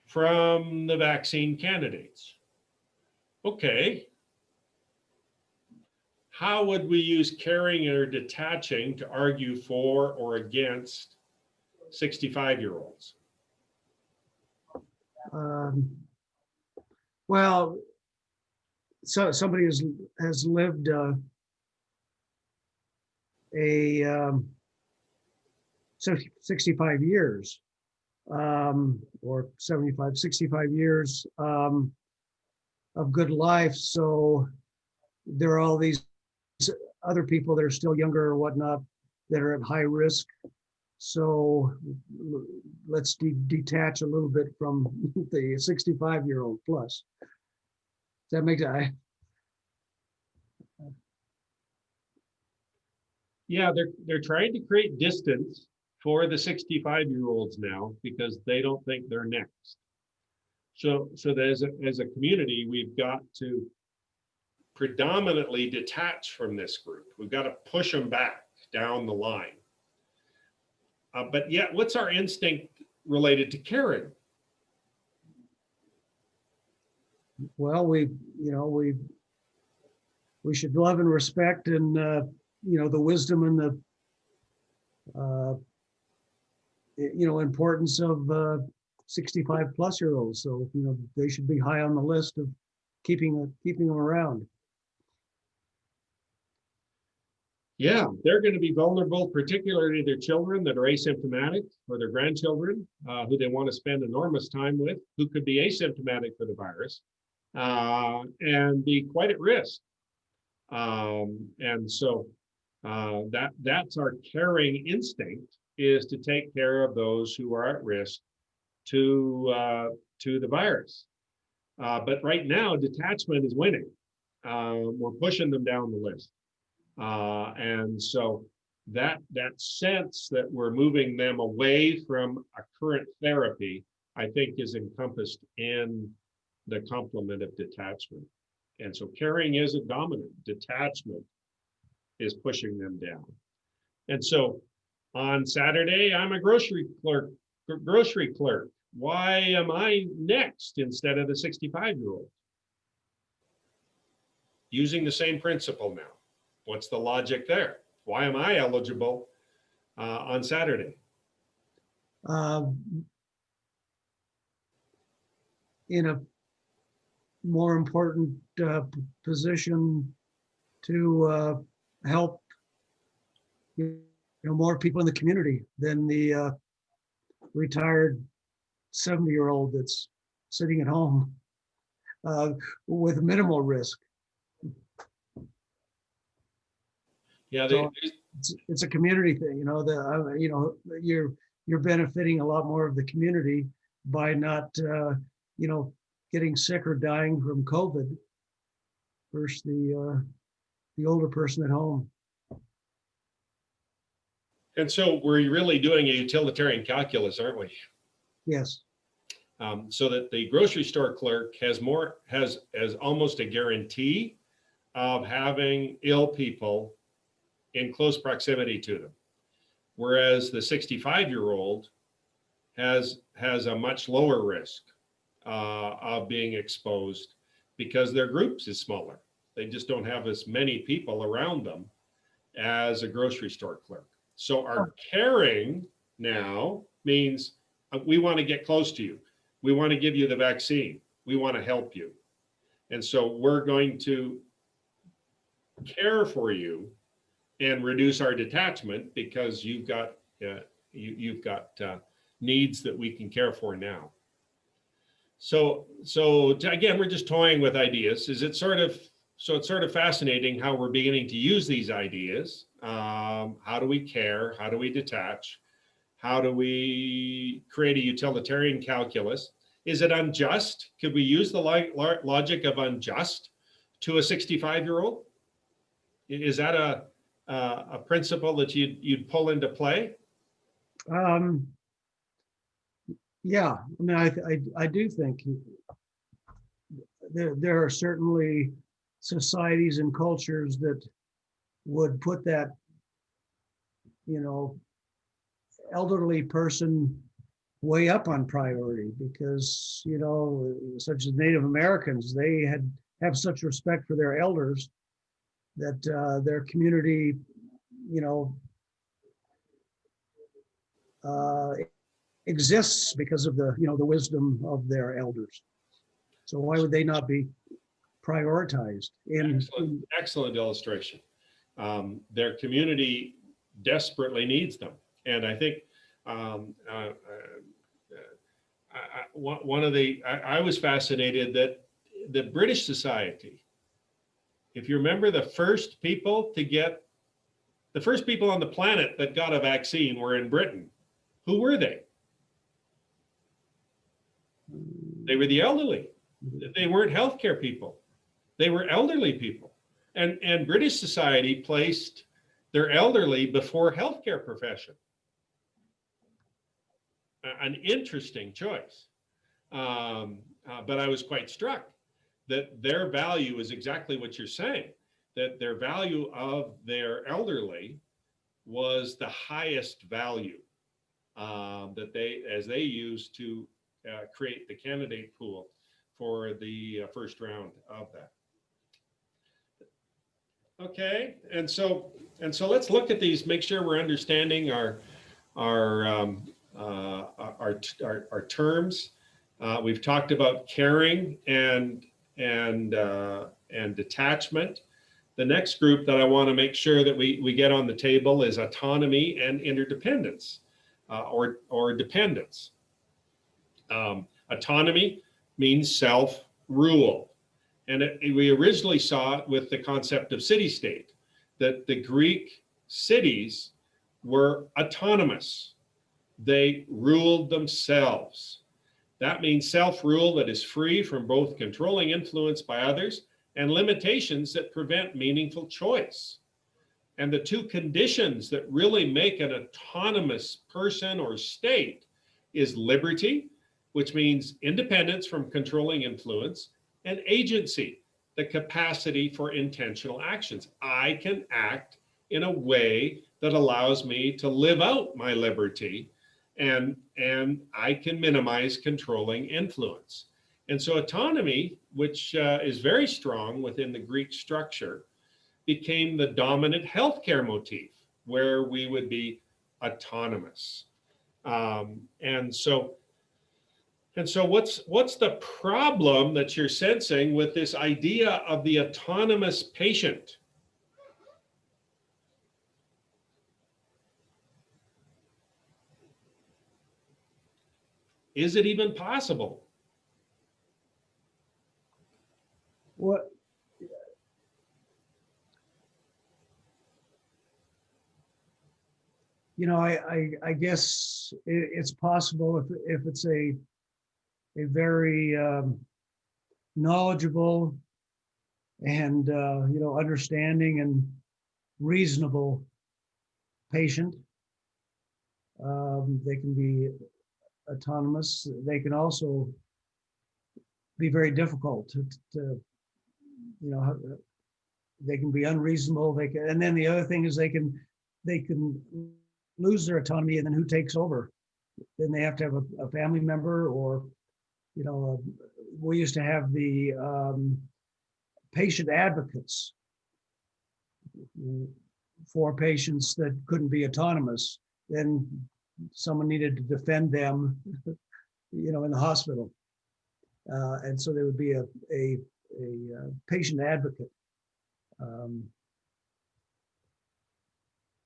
from the vaccine candidates. Okay. How would we use caring or detaching to argue for or against 65-year-olds? Well, so somebody has lived a 65 years or 65 years of good life. So there are all these other people that are still younger or whatnot that are at high risk. So let's detach a little bit from the 65-year-old plus. Does that make sense? Yeah, they're trying to create distance for the 65-year-olds now because they don't think they're next. So as a community, we've got to predominantly detach from this group. We've got to push them back down the line. But yet, what's our instinct related to caring? Well, we should love and respect and the wisdom and the importance of 65 plus year olds. So they should be high on the list of keeping them around. Yeah, they're going to be vulnerable, particularly their children that are asymptomatic, or their grandchildren who they want to spend enormous time with, who could be asymptomatic for the virus and be quite at risk. And so that's our caring instinct, is to take care of those who are at risk to the virus. But right now, detachment is winning. We're pushing them down the list. And so that sense that we're moving them away from a current therapy, I think, is encompassed in the complement of detachment. And so caring isn't dominant. Detachment is pushing them down. And so on Saturday, I'm a grocery clerk. Why am I next instead of the 65-year-old? Using the same principle now. What's the logic there? Why am I eligible on Saturday? In a more important position to help more people in the community than the retired 70-year-old that's sitting at home with minimal risk. Yeah, So it's a community thing, you're benefiting a lot more of the community by not getting sick or dying from COVID versus the older person at home. and so we're really doing a utilitarian calculus, aren't we? Yes. So that the grocery store clerk has almost a guarantee of having ill people in close proximity to them, whereas the 65-year-old has a much lower risk of being exposed because their groups is smaller. They just don't have as many people around them as a grocery store clerk. So our caring now means we want to get close to you. We want to give you the vaccine. We want to help you. And so we're going to care for you and reduce our detachment because you've got needs that we can care for now. So again, we're just toying with ideas. It's sort of fascinating how we're beginning to use these ideas. How do we care? How do we detach? How do we create a utilitarian calculus? Is it unjust? Could we use the logic of unjust to a 65-year-old? Is that a principle that you'd pull into play? Yeah, I mean, I do think there are certainly societies and cultures that would put that, elderly person way up on priority because, such as Native Americans, they have such respect for their elders that their community, exists because of the wisdom of their elders. So why would they not be prioritized? Excellent illustration. Their community desperately needs them, and I think I was fascinated that the British society if you remember, the first people on the planet that got a vaccine were in Britain. Who were they? They were the elderly. They weren't healthcare people. They were elderly people. And British society placed their elderly before healthcare profession. An interesting choice. But I was quite struck that their value is exactly what you're saying, that their value of their elderly was the highest value that they used to create the candidate pool for the first round of that. Okay, and so let's look at these, make sure we're understanding our terms. We've talked about caring and detachment. The next group that I want to make sure that we get on the table is autonomy and interdependence, or dependence. Autonomy means self-rule. And we originally saw it with the concept of city-state, that the Greek cities were autonomous. They ruled themselves. That means self-rule that is free from both controlling influence by others and limitations that prevent meaningful choice. And the two conditions that really make an autonomous person or state is liberty, which means independence from controlling influence, and agency, the capacity for intentional actions. I can act in a way that allows me to live out my liberty, and I can minimize controlling influence. And so autonomy, which is very strong within the Greek structure, became the dominant healthcare motif, where we would be autonomous. And so what's the problem that you're sensing with this idea of the autonomous patient? Is it even possible? What? I guess it's possible if it's a very knowledgeable and understanding and reasonable patient. They can be autonomous. They can also be very difficult to they can be unreasonable. And then the other thing is they can lose their autonomy, and then who takes over? Then they have to have a family member, or we used to have the patient advocates for patients that couldn't be autonomous. Then someone needed to defend them, in the hospital, and so there would be a patient advocate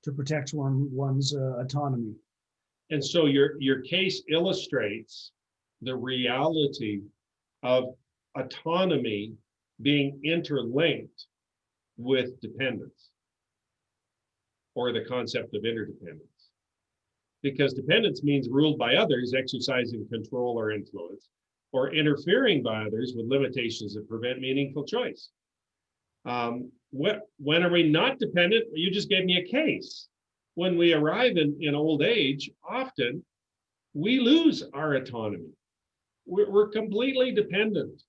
to protect one's autonomy. And so your case illustrates the reality of autonomy being interlinked with dependence, or the concept of interdependence. Because dependence means ruled by others, exercising control or influence, or interfering by others with limitations that prevent meaningful choice. When are we not dependent? You just gave me a case. When we arrive in old age, often we lose our autonomy. We're completely dependent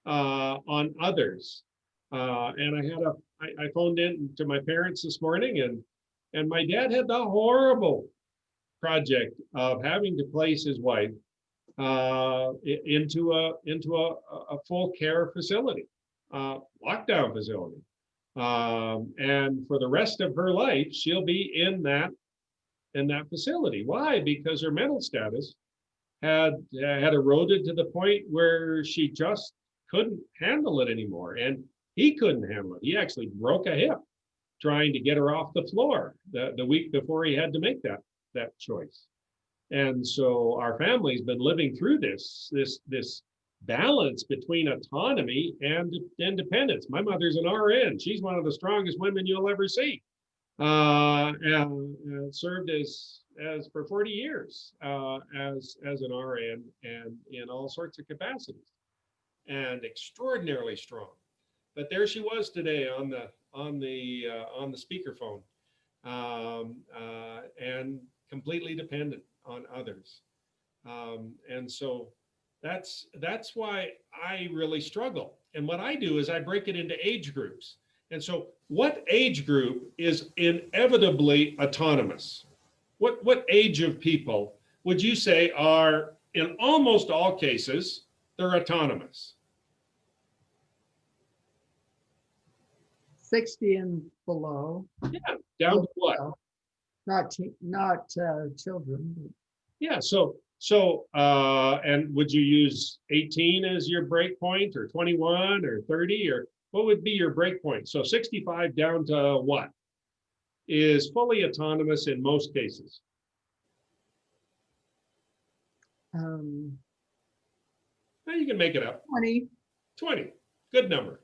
on others. And I phoned in to my parents this morning, and my dad had the horrible project of having to place his wife into a full care facility, lockdown facility. And for the rest of her life, she'll be in that facility. Why? Because her mental status had eroded to the point where she just couldn't handle it anymore. And he couldn't handle it. He actually broke a hip trying to get her off the floor the week before he had to make that choice. And so our family's been living through this balance between autonomy and independence. My mother's an RN. She's one of the strongest women you'll ever see. And served as for 40 years as an RN and in all sorts of capacities, and extraordinarily strong. But there she was today on the speakerphone, and completely dependent on others. And so that's why I really struggle. And what I do is I break it into age groups. And so what age group is inevitably autonomous? What age of people would you say are, in almost all cases, they're autonomous? 60 and below. Yeah, down to what? Well, not children. Yeah, so and would you use 18 as your break point, or 21 or 30, or what would be your break point? So 65 down to what is fully autonomous in most cases? But, Now you can make it up. 20. 20, good number.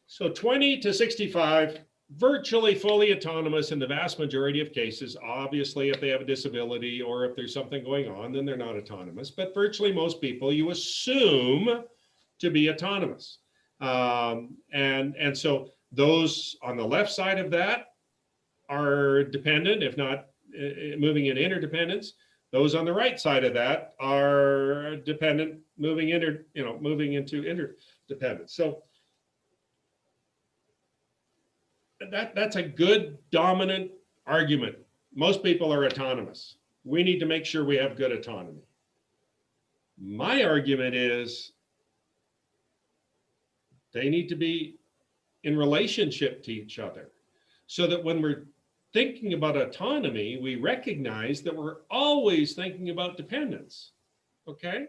So 20 to 65, virtually fully autonomous in the vast majority of cases. Obviously, if they have a disability or if there's something going on, then they're not autonomous. But virtually most people you assume to be autonomous. And so those on the left side of that are dependent, if not moving in interdependence. Those on the right side of that are dependent, moving into interdependence. So that's a good dominant argument. Most people are autonomous. We need to make sure we have good autonomy. My argument is they need to be in relationship to each other, so that when we're thinking about autonomy, we recognize that we're always thinking about dependence. Okay?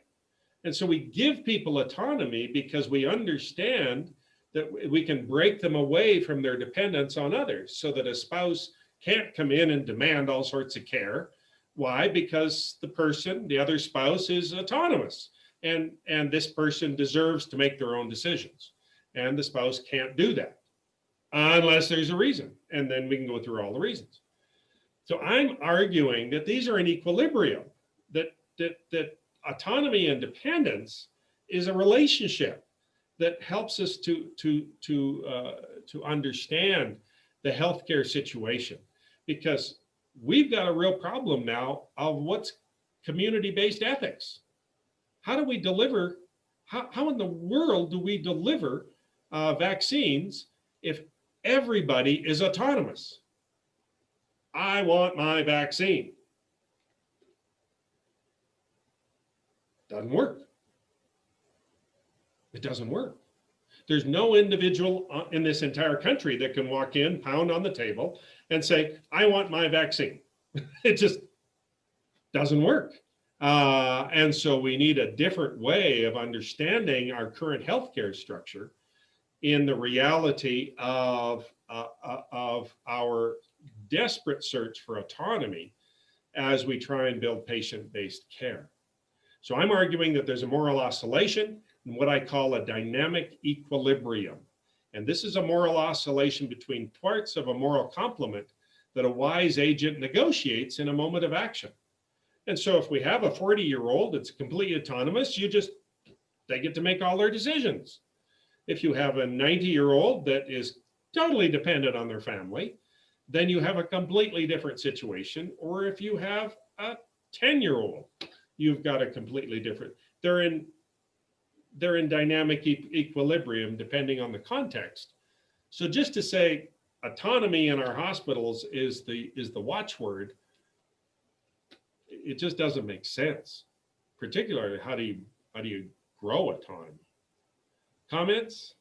And so we give people autonomy because we understand that we can break them away from their dependence on others, so that a spouse can't come in and demand all sorts of care. Why? Because the other spouse is autonomous, and this person deserves to make their own decisions. And the spouse can't do that unless there's a reason. And then we can go through all the reasons. So I'm arguing that these are in equilibrium, that autonomy and dependence is a relationship that helps us to understand the healthcare situation, because we've got a real problem now of what's community-based ethics. How do we deliver? How in the world do we deliver vaccines if everybody is autonomous? I want my vaccine. Doesn't work. It doesn't work. There's no individual in this entire country that can walk in, pound on the table, and say, I want my vaccine. It just doesn't work. And so we need a different way of understanding our current healthcare structure in the reality of our desperate search for autonomy as we try and build patient-based care. So I'm arguing that there's a moral oscillation and what I call a dynamic equilibrium. And this is a moral oscillation between parts of a moral complement that a wise agent negotiates in a moment of action. And so if we have a 40-year-old that's completely autonomous, they get to make all their decisions. If you have a 90-year-old that is totally dependent on their family, then you have a completely different situation. Or if you have a 10-year-old, you've got a completely different. They're in dynamic equilibrium depending on the context. So just to say autonomy in our hospitals is the watchword, it just doesn't make sense. Particularly, how do you grow autonomy? Comments?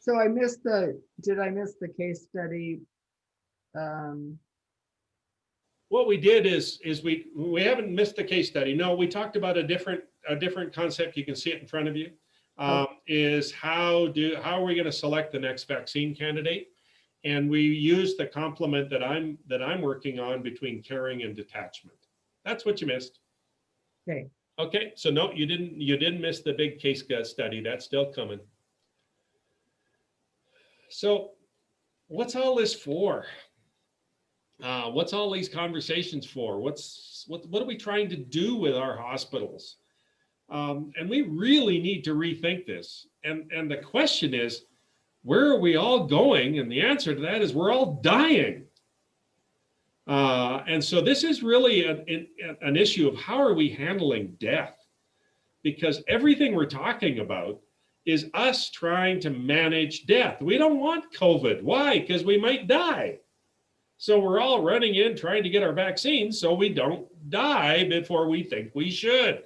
So did I miss the case study? What we did is we haven't missed the case study. No, we talked about a different concept. You can see it in front of you. Is how are we going to select the next vaccine candidate? And we use the complement that I'm working on between caring and detachment. That's what you missed. Okay. Okay, so no, you didn't miss the big case study. That's still coming. So what's all this for? What's all these conversations for? What are we trying to do with our hospitals? And we really need to rethink this. And the question is, where are we all going? And the answer to that is we're all dying. And so this is really an issue of how are we handling death? Because everything we're talking about is us trying to manage death. We don't want COVID. Why? Because we might die. So we're all running in trying to get our vaccines so we don't die before we think we should.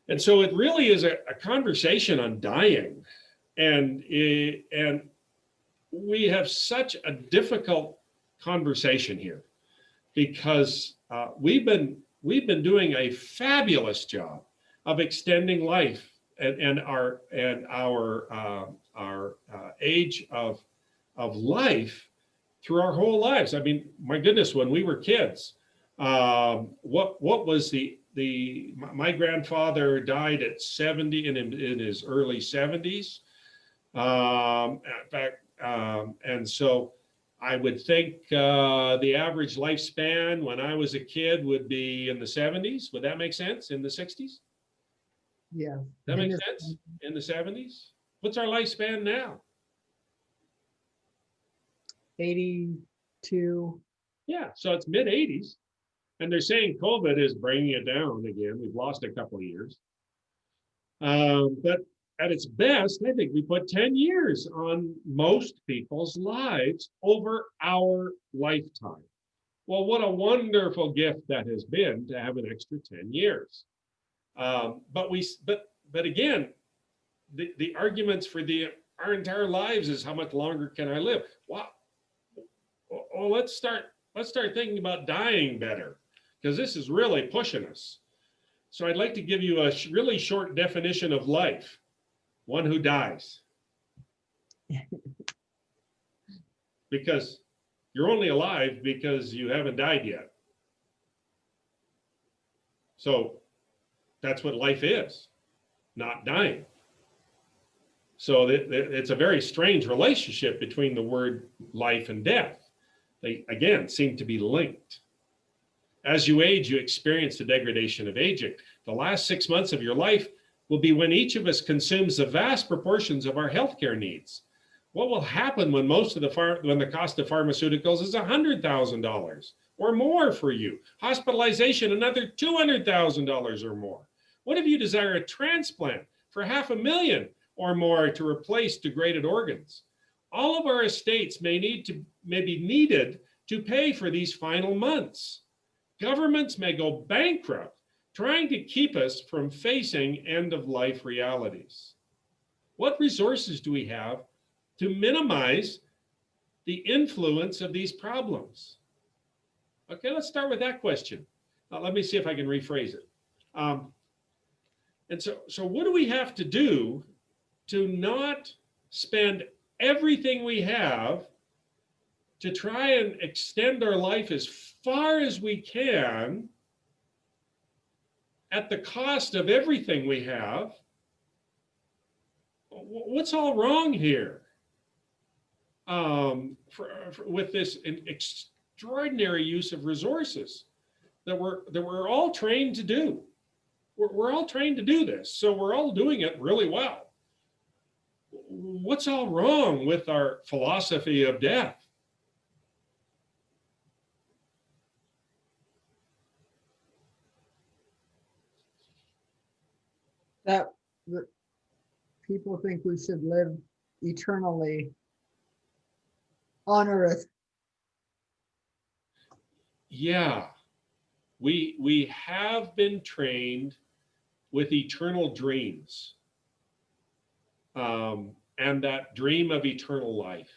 And so it really is a conversation on dying. And we have such a difficult conversation here because we've been doing a fabulous job of extending life and our age of life through our whole lives. I mean, my goodness, when we were kids, what was my grandfather died at 70 in his early 70s. In fact, and so I would think the average lifespan when I was a kid would be in the 70s. Would that make sense? In the 60s? Yeah. That makes sense? In the 70s? What's our lifespan now? 82. Yeah, so it's mid 80s. And they're saying COVID is bringing it down again. We've lost a couple of years. But at its best, I think we put 10 years on most people's lives over our lifetime. Well, what a wonderful gift that has been to have an extra 10 years. But again, the arguments for our entire lives is how much longer can I live? Well, let's start thinking about dying better, because this is really pushing us. So I'd like to give you a really short definition of life. One who dies. Because you're only alive because you haven't died yet. So that's what life is, not dying. So it's a very strange relationship between the word life and death. They, again, seem to be linked. As you age, you experience the degradation of aging. The last 6 months of your life will be when each of us consumes the vast proportions of our healthcare needs. What will happen when when the cost of pharmaceuticals is $100,000 or more for you? Hospitalization, another $200,000 or more. What if you desire a transplant for $500,000 or more to replace degraded organs? All of our estates may be needed to pay for these final months. Governments may go bankrupt trying to keep us from facing end-of-life realities. What resources do we have to minimize the influence of these problems? Okay, let's start with that question. Let me see if I can rephrase it. And so what do we have to do to not spend everything we have to try and extend our life as far as we can at the cost of everything we have? What's all wrong here with this extraordinary use of resources that we're all trained to do? We're all trained to do this, so we're all doing it really well. What's all wrong with our philosophy of death? That people think we should live eternally on earth. Yeah, we have been trained with eternal dreams, and that dream of eternal life.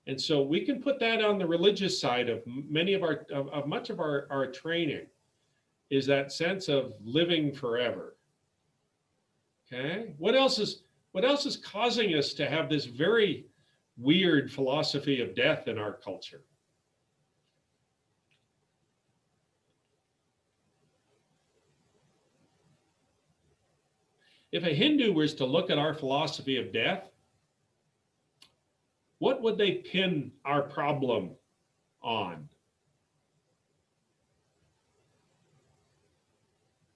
And so we can put that on the religious side of much of our training, is that sense of living forever. Okay, what else is causing us to have this very weird philosophy of death in our culture? If a Hindu was to look at our philosophy of death, what would they pin our problem on?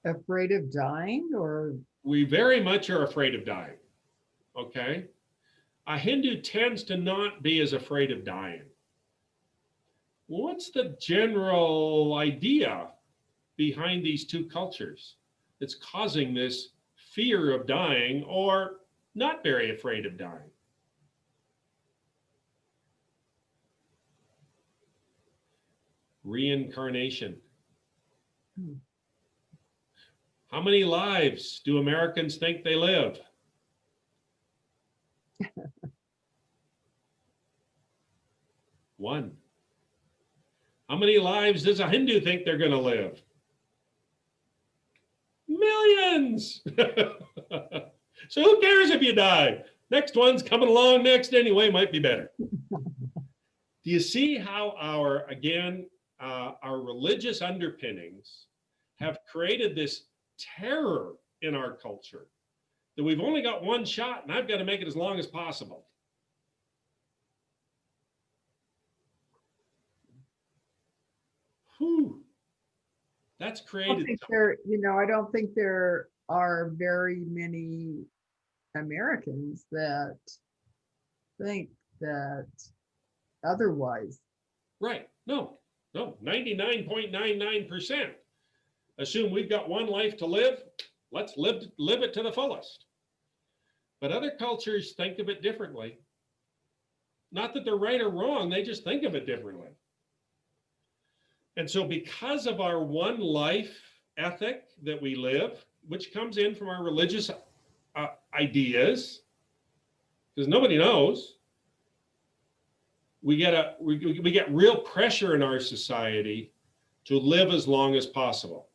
Afraid of dying, or We very much are afraid of dying, okay? A Hindu tends to not be as afraid of dying. What's the general idea behind these two cultures that's causing this fear of dying or not very afraid of dying? Reincarnation. How many lives do Americans think they live? One. How many lives does a Hindu think they're going to live? Millions. So who cares if you die? Next one's coming along next anyway, might be better. Do you see how our religious underpinnings have created this terror in our culture that we've only got one shot and I've got to make it as long as possible? Whew. That's created. I don't think there are very many Americans that think that otherwise. Right. No, 99.99% assume we've got one life to live. Let's live it to the fullest. But other cultures think of it differently. Not that they're right or wrong, they just think of it differently. And so because of our one life ethic that we live, which comes in from our religious ideas, because nobody knows, we get real pressure in our society to live as long as possible.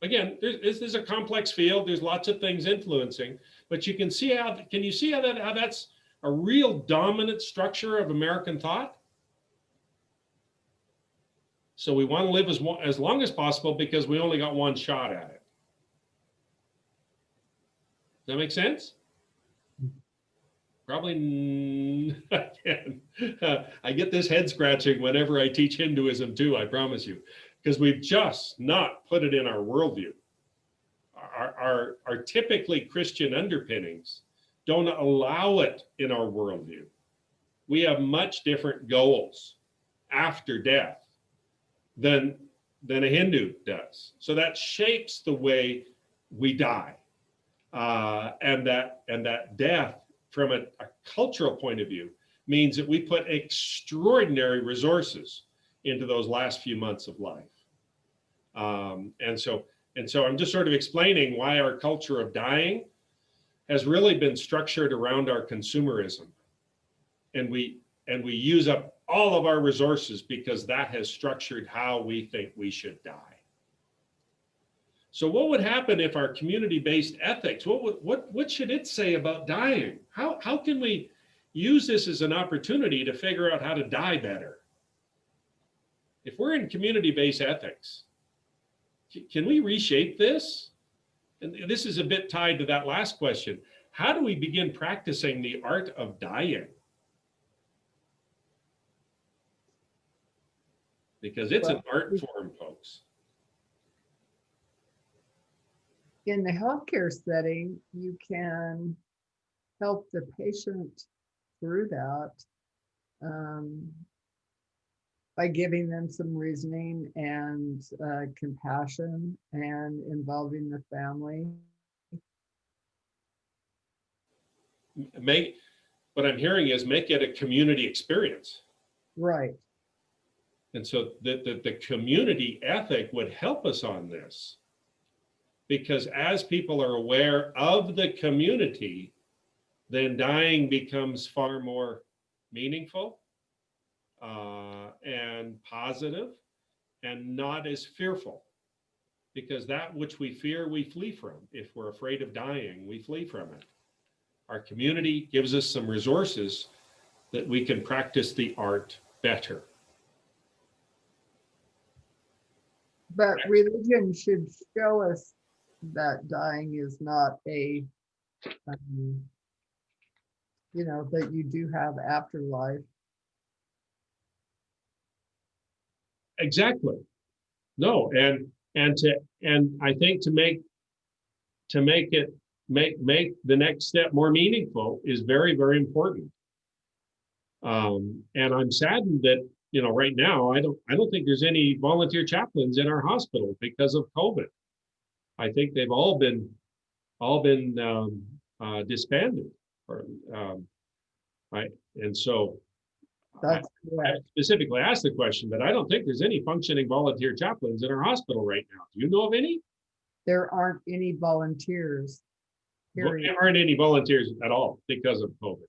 Again, this is a complex field. There's lots of things influencing, but you can see how that's a real dominant structure of American thought? So we want to live as long as possible because we only got one shot at it. Does that make sense? Probably, again, I get this head scratching whenever I teach Hinduism too, I promise you, because we've just not put it in our worldview. Our typically Christian underpinnings don't allow it in our worldview. We have much different goals after death than a Hindu does. So that shapes the way we die. And that death, from a cultural point of view, means that we put extraordinary resources into those last few months of life. And so I'm just sort of explaining why our culture of dying has really been structured around our consumerism. And we use up all of our resources because that has structured how we think we should die. So what would happen if our community-based ethics, what should it say about dying? How can we use this as an opportunity to figure out how to die better? If we're in community-based ethics, can we reshape this? And this is a bit tied to that last question. How do we begin practicing the art of dying? Because it's an art form, folks. In the healthcare setting, you can help the patient through that by giving them some reasoning and compassion and involving the family. What I'm hearing is make it a community experience. Right. And so the community ethic would help us on this. Because as people are aware of the community, then dying becomes far more meaningful and positive and not as fearful. Because that which we fear, we flee from. If we're afraid of dying, we flee from it. Our community gives us some resources that we can practice the art better. But religion should show us that dying is not a, um, that you do have afterlife. Exactly. No, and I think to make the next step more meaningful is very, very important. And I'm saddened that, right now, I don't think there's any volunteer chaplains in our hospital because of COVID. I think they've all been disbanded, or right. And so I That's correct. specifically asked the question, but I don't think there's any functioning volunteer chaplains in our hospital right now. Do you know of any? There aren't any volunteers, period. There aren't any volunteers at all because of COVID.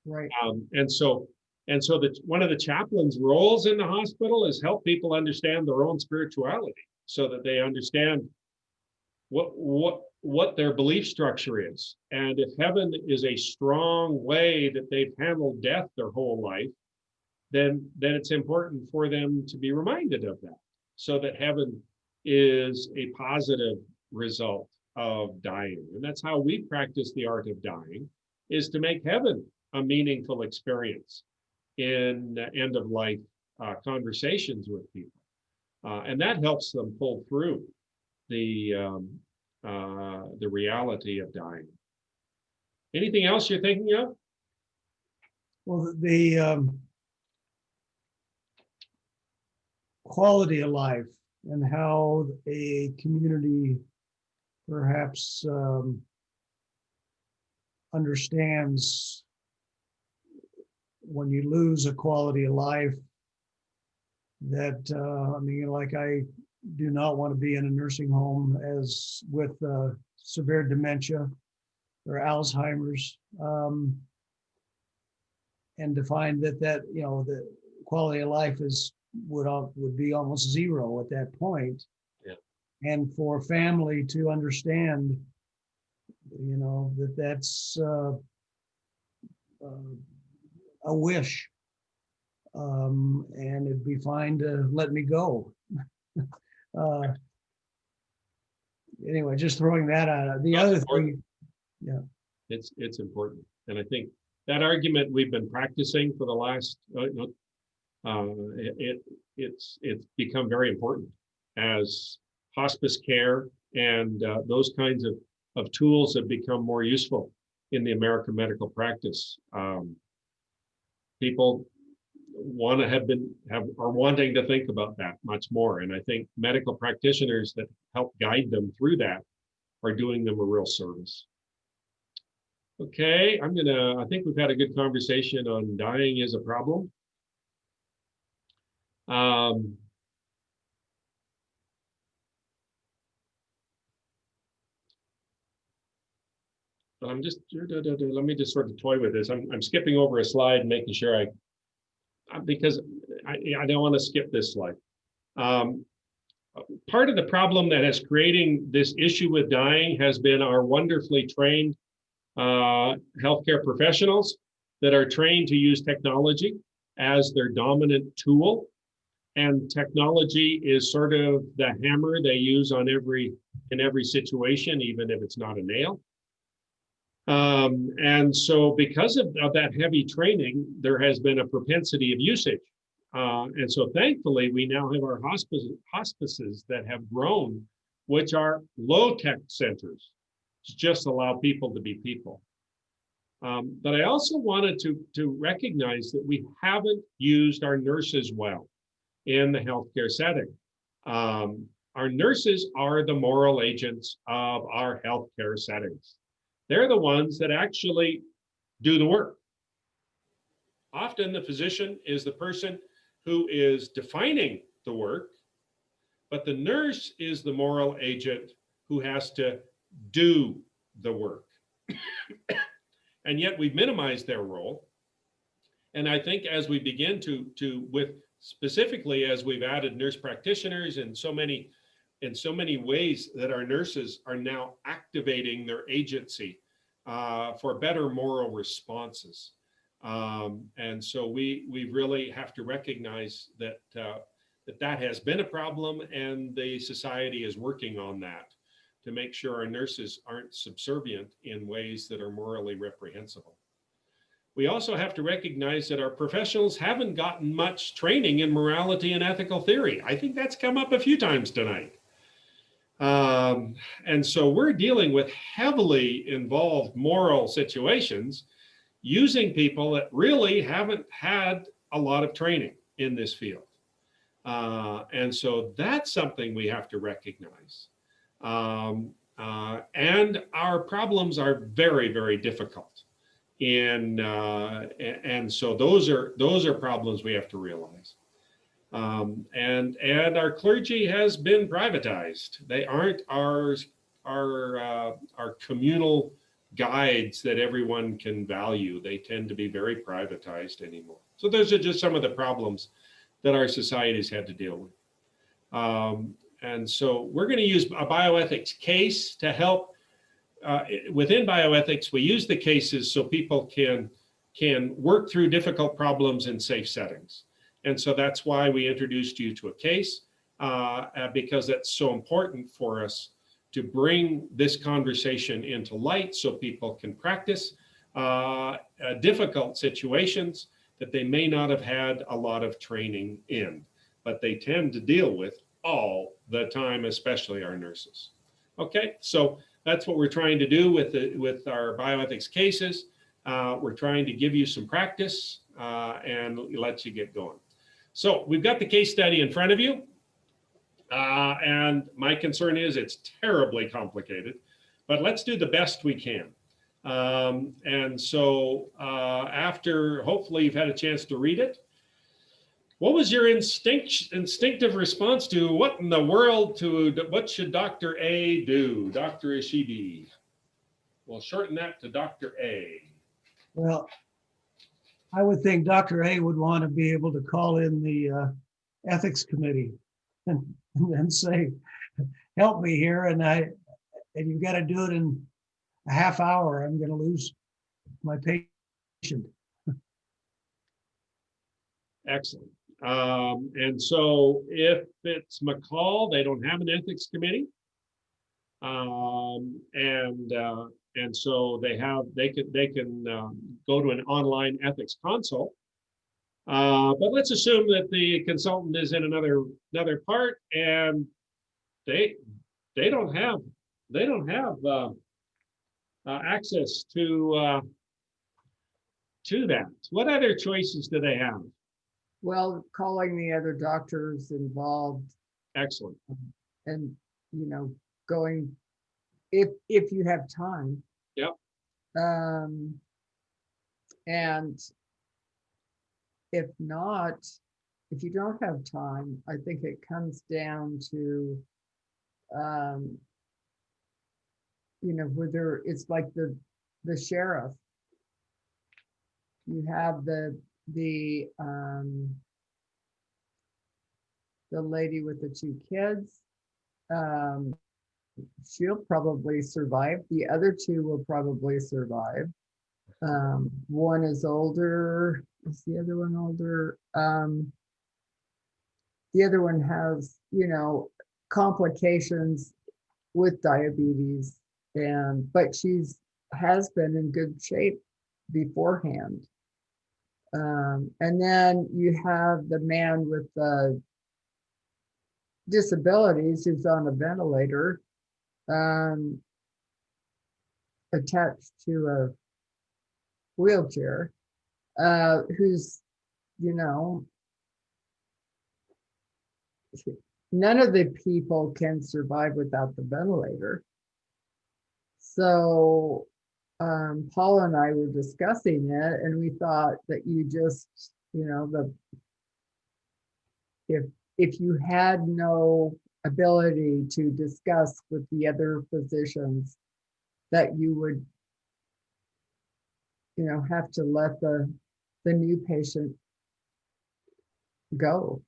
Right. And so one of the chaplain's roles in the hospital is help people understand their own spirituality, so that they understand what their belief structure is. And if heaven is a strong way that they've handled death their whole life, then it's important for them to be reminded of that, so that heaven is a positive result of dying. And that's how we practice the art of dying, is to make heaven a meaningful experience in end of life conversations with people. And that helps them pull through the reality of dying. Anything else you're thinking of? Well, the quality of life and how a community perhaps understands when you lose a quality of life, that I mean, like, I do not want to be in a nursing home as with severe dementia or Alzheimer's, and to find that the quality of life would be almost zero at that point. Yeah. And for family to understand, that's a wish, and it'd be fine to let me go. Anyway, just throwing that out. The other thing, yeah, it's important, and I think that argument we've been practicing for the last, it's become very important as hospice care and those kinds of tools have become more useful in the American medical practice. People are wanting to think about that much more, and I think medical practitioners that help guide them through that are doing them a real service. Okay, I think we've had a good conversation on dying as a problem. I'm just, let me just sort of toy with this. I'm skipping over a slide and making sure because I don't want to skip this slide. Part of the problem that is creating this issue with dying has been our wonderfully trained healthcare professionals that are trained to use technology as their dominant tool. And technology is sort of the hammer they use in every situation, even if it's not a nail. And so because of that heavy training, there has been a propensity of usage. And so thankfully, we now have our hospices that have grown, which are low-tech centers to just allow people to be people. But I also wanted to recognize that we haven't used our nurses well in the healthcare setting. Our nurses are the moral agents of our healthcare settings. They're the ones that actually do the work. Often the physician is the person who is defining the work, but the nurse is the moral agent who has to do the work. And yet we've minimized their role. And I think as we begin specifically as we've added nurse practitioners in so many ways that our nurses are now activating their agency for better moral responses. And so we really have to recognize that has been a problem, and the society is working on that to make sure our nurses aren't subservient in ways that are morally reprehensible. We also have to recognize that our professionals haven't gotten much training in morality and ethical theory. I think that's come up a few times tonight. And so we're dealing with heavily involved moral situations using people that really haven't had a lot of training in this field. And so that's something we have to recognize. And our problems are very, very difficult. And so those are problems we have to realize. And our clergy has been privatized. They aren't our communal guides that everyone can value. They tend to be very privatized anymore. So those are just some of the problems that our society's had to deal with. And so we're going to use a bioethics case to help. Within bioethics, we use the cases so people can work through difficult problems in safe settings. And so that's why we introduced you to a case, because that's so important for us to bring this conversation into light so people can practice difficult situations that they may not have had a lot of training in, but they tend to deal with all the time, especially our nurses. Okay, so that's what we're trying to do with our bioethics cases. We're trying to give you some practice and let you get going. So we've got the case study in front of you. And my concern is it's terribly complicated, but let's do the best we can. And so after, hopefully you've had a chance to read it. What was your instinctive response to what in the world, what should Dr. A do? Dr. Ishidi. We'll shorten that to Dr. A. Well, I would think Dr. A would want to be able to call in the ethics committee and say, help me here, and you've got to do it in a half hour. I'm going to lose my patient. Excellent. And so if it's McCall, they don't have an ethics committee. And so they can go to an online ethics consult. But let's assume that the consultant is in another part, and they don't have access to that. What other choices do they have? Well, calling the other doctors involved. Excellent. And, going, if you have time. Yep. And if not, if you don't have time, I think it comes down to, whether it's like the sheriff. You have the lady with the 2 kids. She'll probably survive. The other 2 will probably survive. One is older. Is the other one older? The other one has, complications with diabetes, but has been in good shape beforehand. And then you have the man with the disabilities who's on a ventilator, attached to a wheelchair, who's, none of the people can survive without the ventilator. So Paul and I were discussing it, and we thought that you just, if you had no ability to discuss with the other physicians, that you would, have to let the new patient go.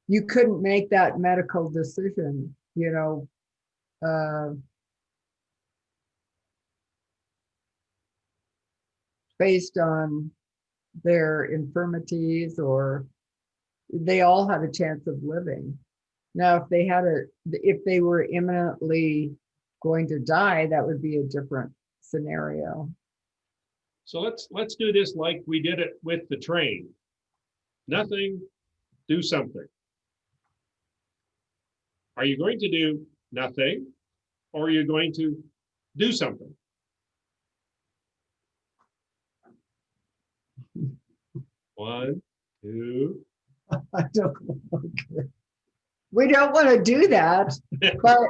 You couldn't make that medical decision, based on their infirmities, or they all had a chance of living. Now, if they were imminently going to die, that would be a different scenario. So let's do this like we did it with the train. Nothing, do something. Are you going to do nothing, or are you going to do something? One, two. I don't know. We don't want to do that, but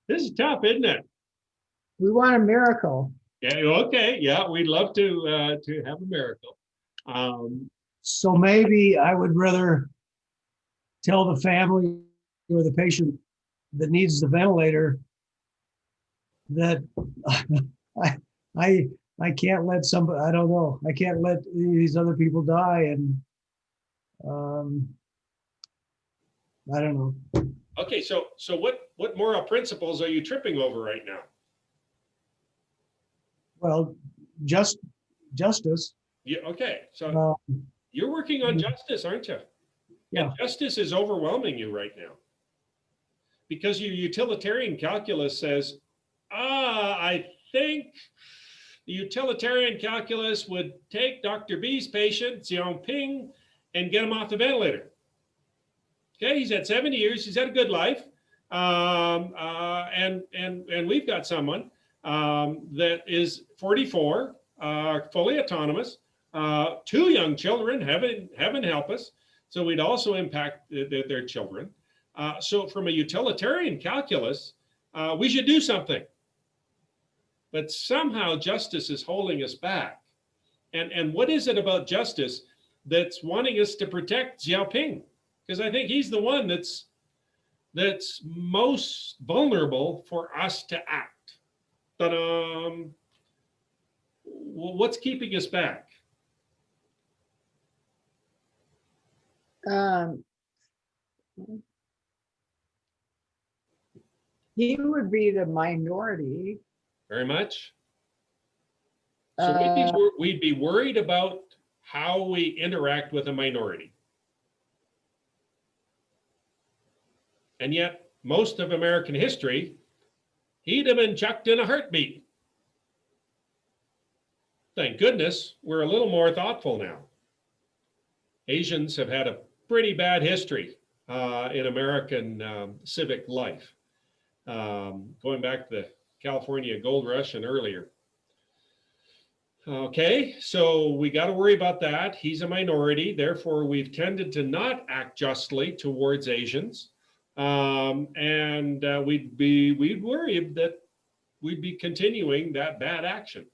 This is tough, isn't it? we want a miracle. Yeah. Okay. Yeah, we'd love to have a miracle. So maybe I would rather tell the family or the patient that needs the ventilator that I can't let somebody, I don't know, I can't let these other people die, and I don't know. Okay. So what moral principles are you tripping over right now? Well, justice. Yeah. Okay. So you're working on justice, aren't you? Yeah. And justice is overwhelming you right now because your utilitarian calculus says, I think the utilitarian calculus would take Dr. B's patient, Xiaoping, and get him off the ventilator. Okay, he's had 70 years, he's had a good life. And we've got someone that is 44, fully autonomous, 2 young children, heaven help us. So we'd also impact their children. So from a utilitarian calculus, we should do something. But somehow justice is holding us back. And what is it about justice that's wanting us to protect Xiaoping? Because I think he's the one that's most vulnerable for us to act. But what's keeping us back? He would be the minority. Very much. So we'd be worried about how we interact with a minority. And yet, most of American history, he'd have been chucked in a heartbeat. Thank goodness we're a little more thoughtful now. Asians have had a pretty bad history in American civic life, going back to the California Gold Rush and earlier. Okay, so we got to worry about that. He's a minority, therefore we've tended to not act justly towards Asians, and we'd worry that we'd be continuing that bad action.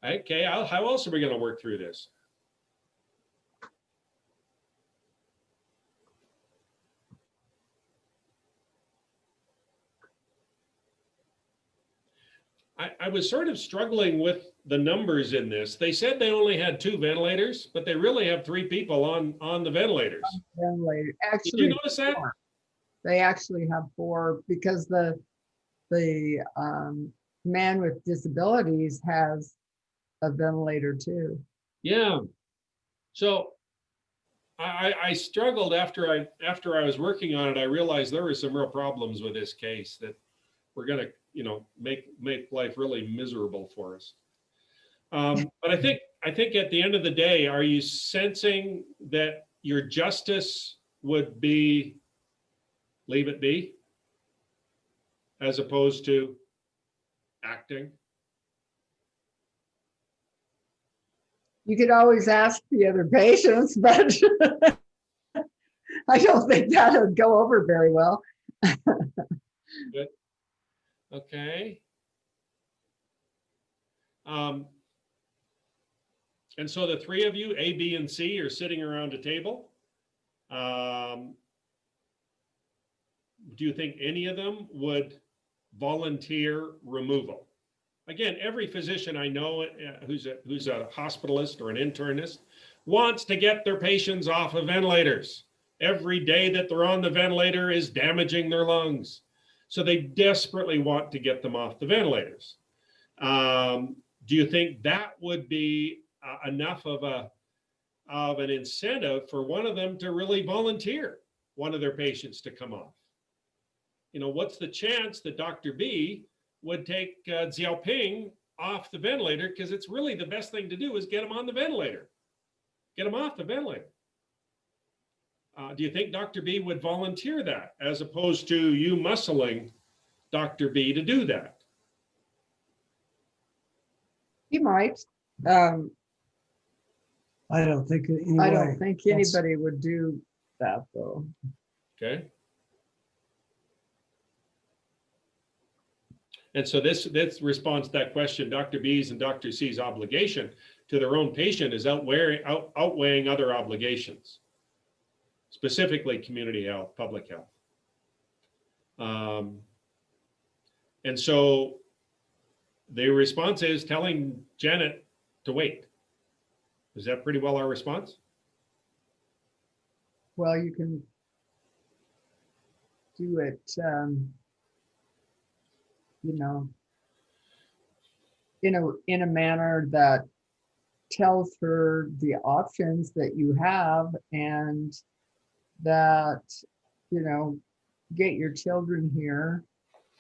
Okay, how else are we going to work through this? I was sort of struggling with the numbers in this. They said they only had 2 ventilators, but they really have 3 people on the ventilators. Ventilator. Actually, did you notice that? 4. They actually have 4 because the man with disabilities has a ventilator too. Yeah. So I struggled after I was working on it. I realized there were some real problems with this case that we're going to, make life really miserable for us. But I think at the end of the day, are you sensing that your justice would be leave it be, as opposed to acting? You could always ask the other patients, but I don't think that would go over very well. Good. Okay. And so the 3 of you, A, B, and C, are sitting around a table. Do you think any of them would volunteer removal? Again, every physician I know who's a hospitalist or an internist wants to get their patients off of ventilators. Every day that they're on the ventilator is damaging their lungs. So they desperately want to get them off the ventilators. Do you think that would be enough of of an incentive for one of them to really volunteer one of their patients to come off. You know, what's the chance that Dr. B would take Xiaoping off the ventilator? Because it's really the best thing to do is get him on the ventilator, get him off the ventilator. Do you think Dr. B would volunteer that as opposed to you muscling Dr. B to do that? He might. I don't think I don't think That's- anybody would do that though. Okay. And so this responds to that question. Dr. B's and Dr. C's obligation to their own patient is outweighing other obligations, specifically community health, public health. And so the response is telling Janet to wait. Is that pretty well our response? Well, you can do it, you know, in a manner that tells her the options that you have and that, you know, get your children here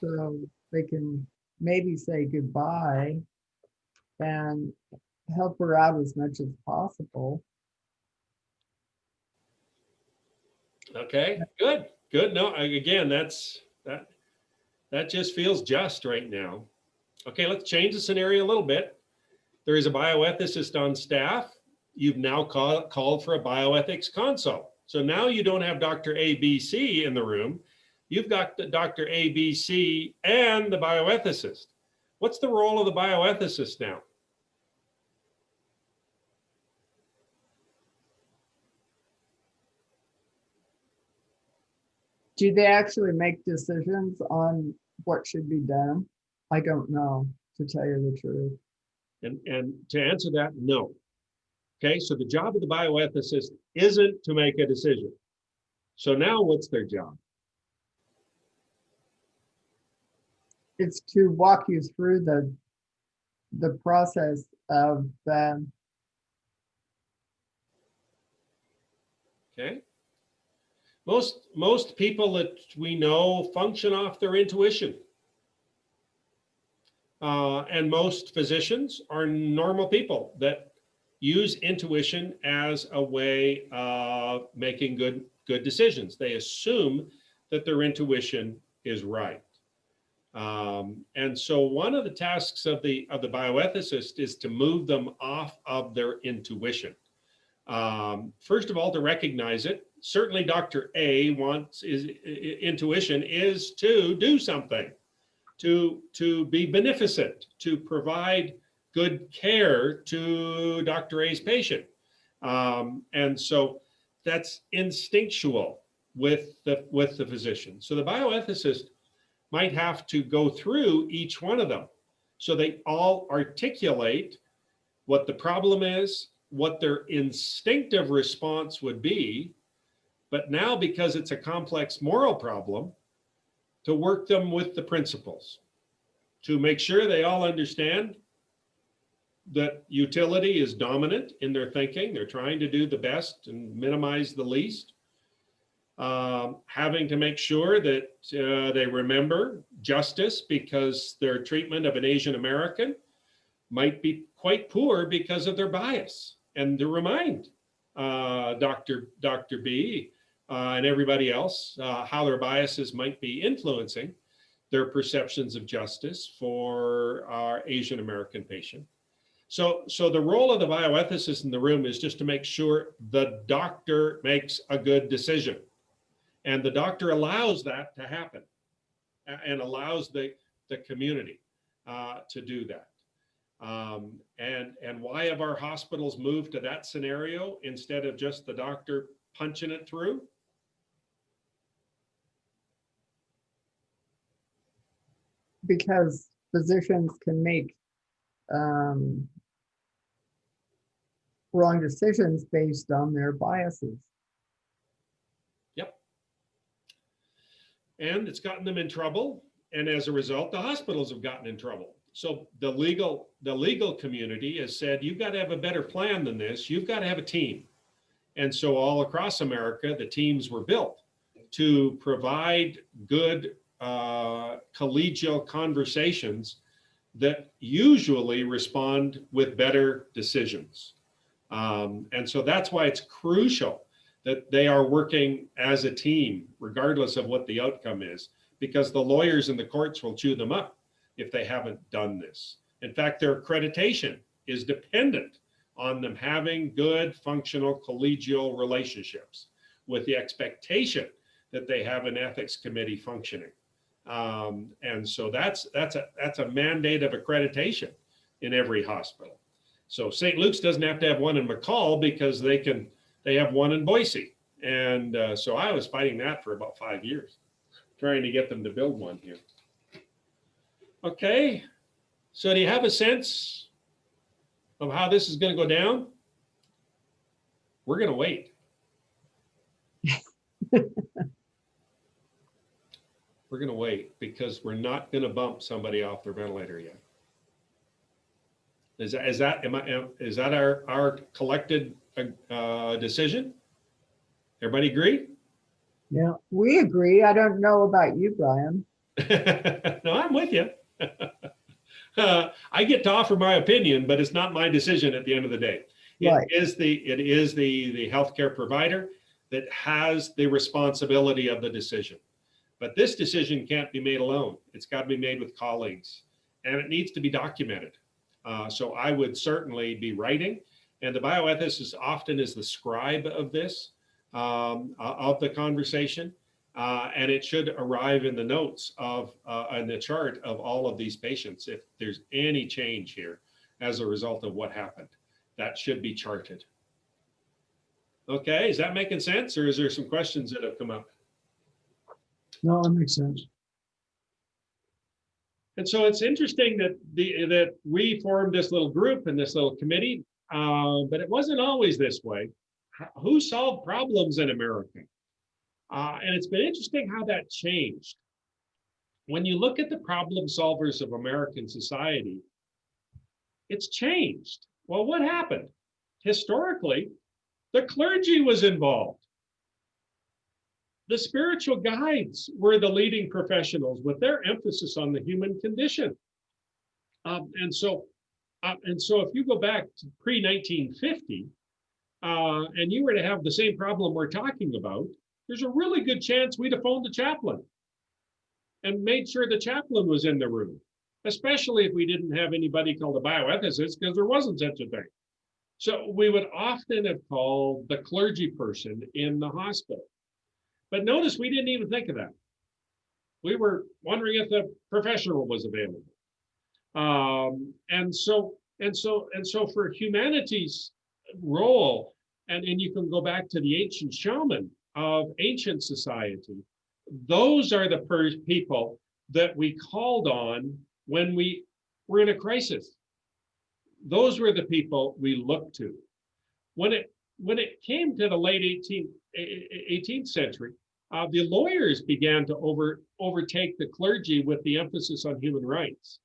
so they can maybe say goodbye and help her out as much as possible. Okay, good. No, again, that just feels just right now. Okay, let's change the scenario a little bit. There is a bioethicist on staff. You've now called for a bioethics consult. So now you don't have Dr. ABC in the room. You've got the Dr. ABC and the bioethicist. What's the role of the bioethicist now? Do they actually make decisions on what should be done? I don't know, to tell you the truth. And to answer that, no. Okay, so the job of the bioethicist isn't to make a decision. So now what's their job? It's to walk you through the process of Okay. Most people that we know function off their intuition. And most physicians are normal people that use intuition as a way of making good decisions. They assume that their intuition is right. And so one of the tasks of the bioethicist is to move them off of their intuition. First of all, to recognize it. Certainly Dr. A intuition is to do something, to be beneficent, to provide good care to Dr. A's patient. And so that's instinctual with the physician. So the bioethicist might have to go through each one of them so they all articulate what the problem is, what their instinctive response would be, but now because it's a complex moral problem, to work them with the principles, to make sure they all understand that utility is dominant in their thinking. They're trying to do the best and minimize the least. Having to make sure that they remember justice because their treatment of an Asian American might be quite poor because of their bias, and to remind Dr. B and everybody else how their biases might be influencing their perceptions of justice for our Asian American patient. So the role of the bioethicist in the room is just to make sure the doctor makes a good decision. And the doctor allows that to happen and allows the community to do that. And why have our hospitals moved to that scenario instead of just the doctor punching it through? because physicians can make wrong decisions based on their biases. Yep. And it's gotten them in trouble. And as a result, the hospitals have gotten in trouble. So the legal community has said, you've got to have a better plan than this. You've got to have a team. And so all across America, the teams were built to provide good collegial conversations that usually respond with better decisions. And so that's why it's crucial that they are working as a team, regardless of what the outcome is, because the lawyers in the courts will chew them up if they haven't done this. In fact, their accreditation is dependent on them having good, functional, collegial relationships with the expectation that they have an ethics committee functioning. And so that's a mandate of accreditation in every hospital. So St. Luke's doesn't have to have one in McCall because they have one in Boise. And so I was fighting that for about 5 years, trying to get them to build one here. Okay, so do you have a sense of how this is going to go down? We're going to wait. We're going to wait because we're not going to bump somebody off their ventilator yet. Is that our collected decision? Everybody agree? Yeah, we agree. I don't know about you, Brian. No, I'm with you. I get to offer my opinion, but it's not my decision at the end of the day. Right. It is the healthcare provider that has the responsibility of the decision. But this decision can't be made alone. It's got to be made with colleagues, and it needs to be documented. So I would certainly be writing, and the bioethicist often is the scribe of this, of the conversation, and it should arrive in the notes of in the chart of all of these patients. If there's any change here as a result of what happened, that should be charted. Okay, is that making sense, or is there some questions that have come up? No, that makes sense. And so it's interesting that we formed this little group and this little committee, but it wasn't always this way. Who solved problems in America? And it's been interesting how that changed. When you look at the problem solvers of American society, it's changed. Well, what happened? Historically, the clergy was involved. The spiritual guides were the leading professionals with their emphasis on the human condition. And so if you go back to pre-1950, and you were to have the same problem we're talking about, there's a really good chance we'd have phoned the chaplain and made sure the chaplain was in the room, especially if we didn't have anybody called a bioethicist, because there wasn't such a thing. So we would often have called the clergy person in the hospital. But notice we didn't even think of that. We were wondering if the professional was available. And so for humanity's role, and you can go back to the ancient shaman of ancient society, those are the people that we called on when we were in a crisis. Those were the people we looked to. When it came to the late 18th century, the lawyers began to overtake the clergy with the emphasis on human rights.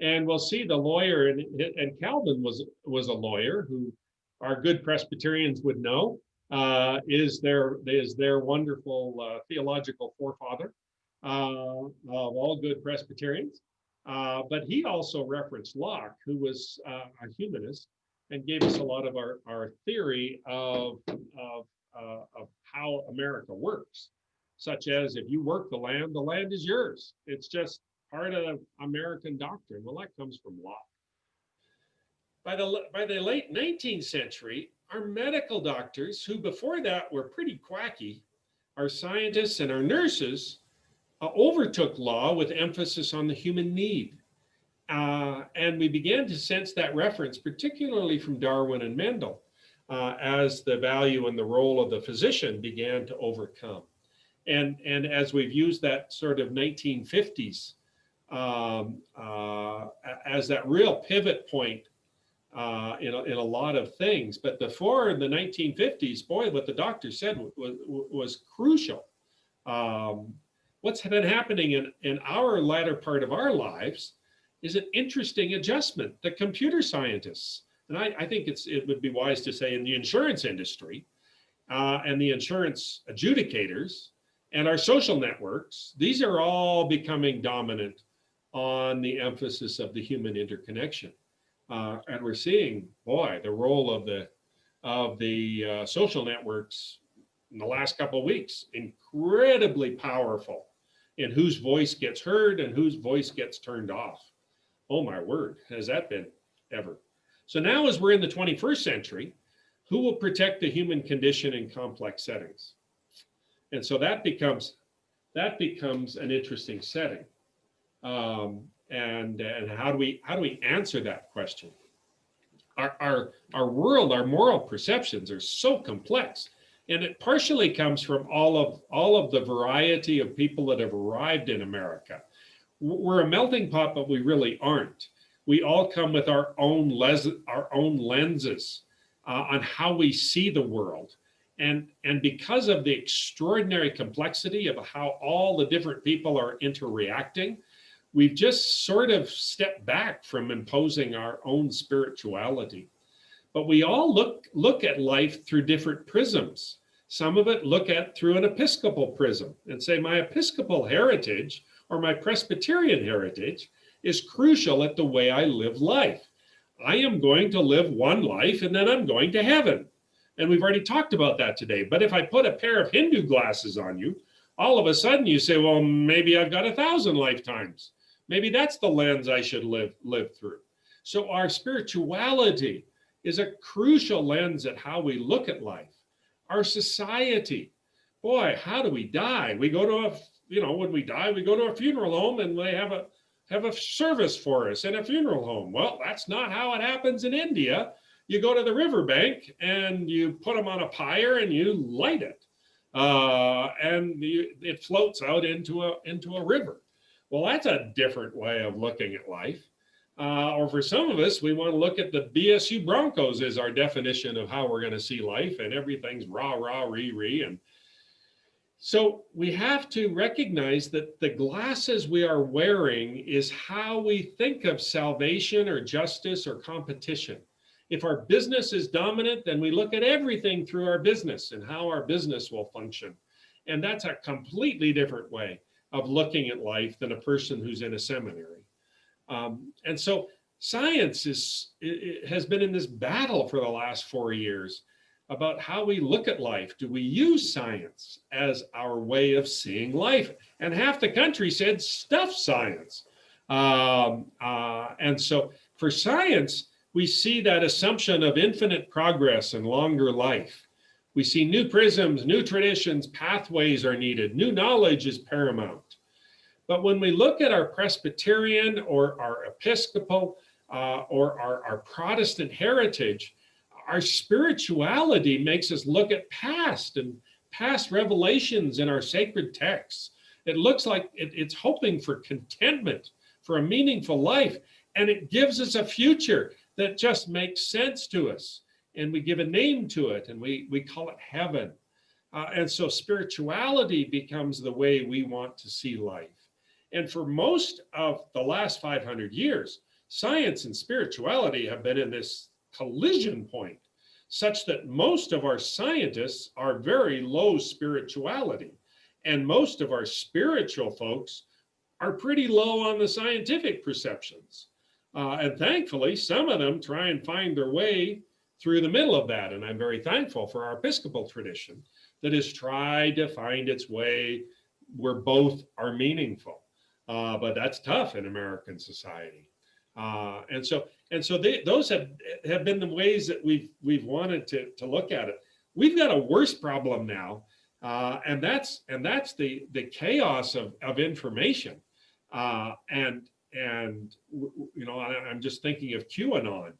And we'll see the lawyer, and Calvin was a lawyer who our good Presbyterians would know, is their wonderful theological forefather of all good Presbyterians. But he also referenced Locke, who was a humanist, and gave us a lot of our theory of how America works, such as if you work the land is yours. It's just part of American doctrine. Well, that comes from Locke. By the late 19th century, our medical doctors, who before that were pretty quacky, our scientists and our nurses overtook law with emphasis on the human need. And we began to sense that reference, particularly from Darwin and Mendel, as the value and the role of the physician began to overcome. And as we've used that sort of 1950s as that real pivot point in a lot of things. But before the 1950s, boy, what the doctor said was crucial. What's been happening in our latter part of our lives is an interesting adjustment. The computer scientists, and I think it would be wise to say in the insurance industry, and the insurance adjudicators and our social networks, these are all becoming dominant on the emphasis of the human interconnection. And we're seeing, boy, the role of the social networks in the last couple of weeks, incredibly powerful in whose voice gets heard and whose voice gets turned off. Oh my word, has that been ever. So now as we're in the 21st century, who will protect the human condition in complex settings? And so that becomes an interesting setting. And how do we answer that question? Our world, our moral perceptions are so complex, and it partially comes from all of the variety of people that have arrived in America. We're a melting pot, but we really aren't. We all come with our own lenses on how we see the world. And because of the extraordinary complexity of how all the different people are interreacting, we've just sort of stepped back from imposing our own spirituality. But we all look at life through different prisms. Some of it look at through an Episcopal prism and say, my Episcopal heritage or my Presbyterian heritage is crucial at the way I live life. I am going to live one life and then I'm going to heaven. And we've already talked about that today. But if I put a pair of Hindu glasses on you, all of a sudden you say, well, maybe I've got 1,000 lifetimes. Maybe that's the lens I should live through. So our spirituality is a crucial lens at how we look at life. Our society, boy, how do we die? We go to when we die, we go to a funeral home and they have a service for us in a funeral home. Well, that's not how it happens in India. You go to the riverbank and you put them on a pyre and you light it, it floats out into a river. Well, that's a different way of looking at life. Or for some of us, we want to look at the BSU Broncos as our definition of how we're going to see life, and everything's rah, rah, ree. And so we have to recognize that the glasses we are wearing is how we think of salvation or justice or competition. If our business is dominant, then we look at everything through our business and how our business will function. And that's a completely different way of looking at life than a person who's in a seminary. And so science has been in this battle for the last 4 years about how we look at life. Do we use science as our way of seeing life? And half the country said, stuff science. And so for science, we see that assumption of infinite progress and longer life. We see new prisms, new traditions, pathways are needed. New knowledge is paramount. But when we look at our Presbyterian or our Episcopal or our Protestant heritage, our spirituality makes us look at past revelations in our sacred texts. It looks like it's hoping for contentment, for a meaningful life, and it gives us a future that just makes sense to us. And we give a name to it, and we call it heaven. And so spirituality becomes the way we want to see life. And for most of the last 500 years, science and spirituality have been in this collision point, such that most of our scientists are very low spirituality. And most of our spiritual folks are pretty low on the scientific perceptions. And thankfully, some of them try and find their way through the middle of that. And I'm very thankful for our Episcopal tradition that has tried to find its way where both are meaningful. But that's tough in American society. And so those have been the ways that we've wanted to look at it. We've got a worse problem now, and that's the chaos of information. And I'm just thinking of QAnon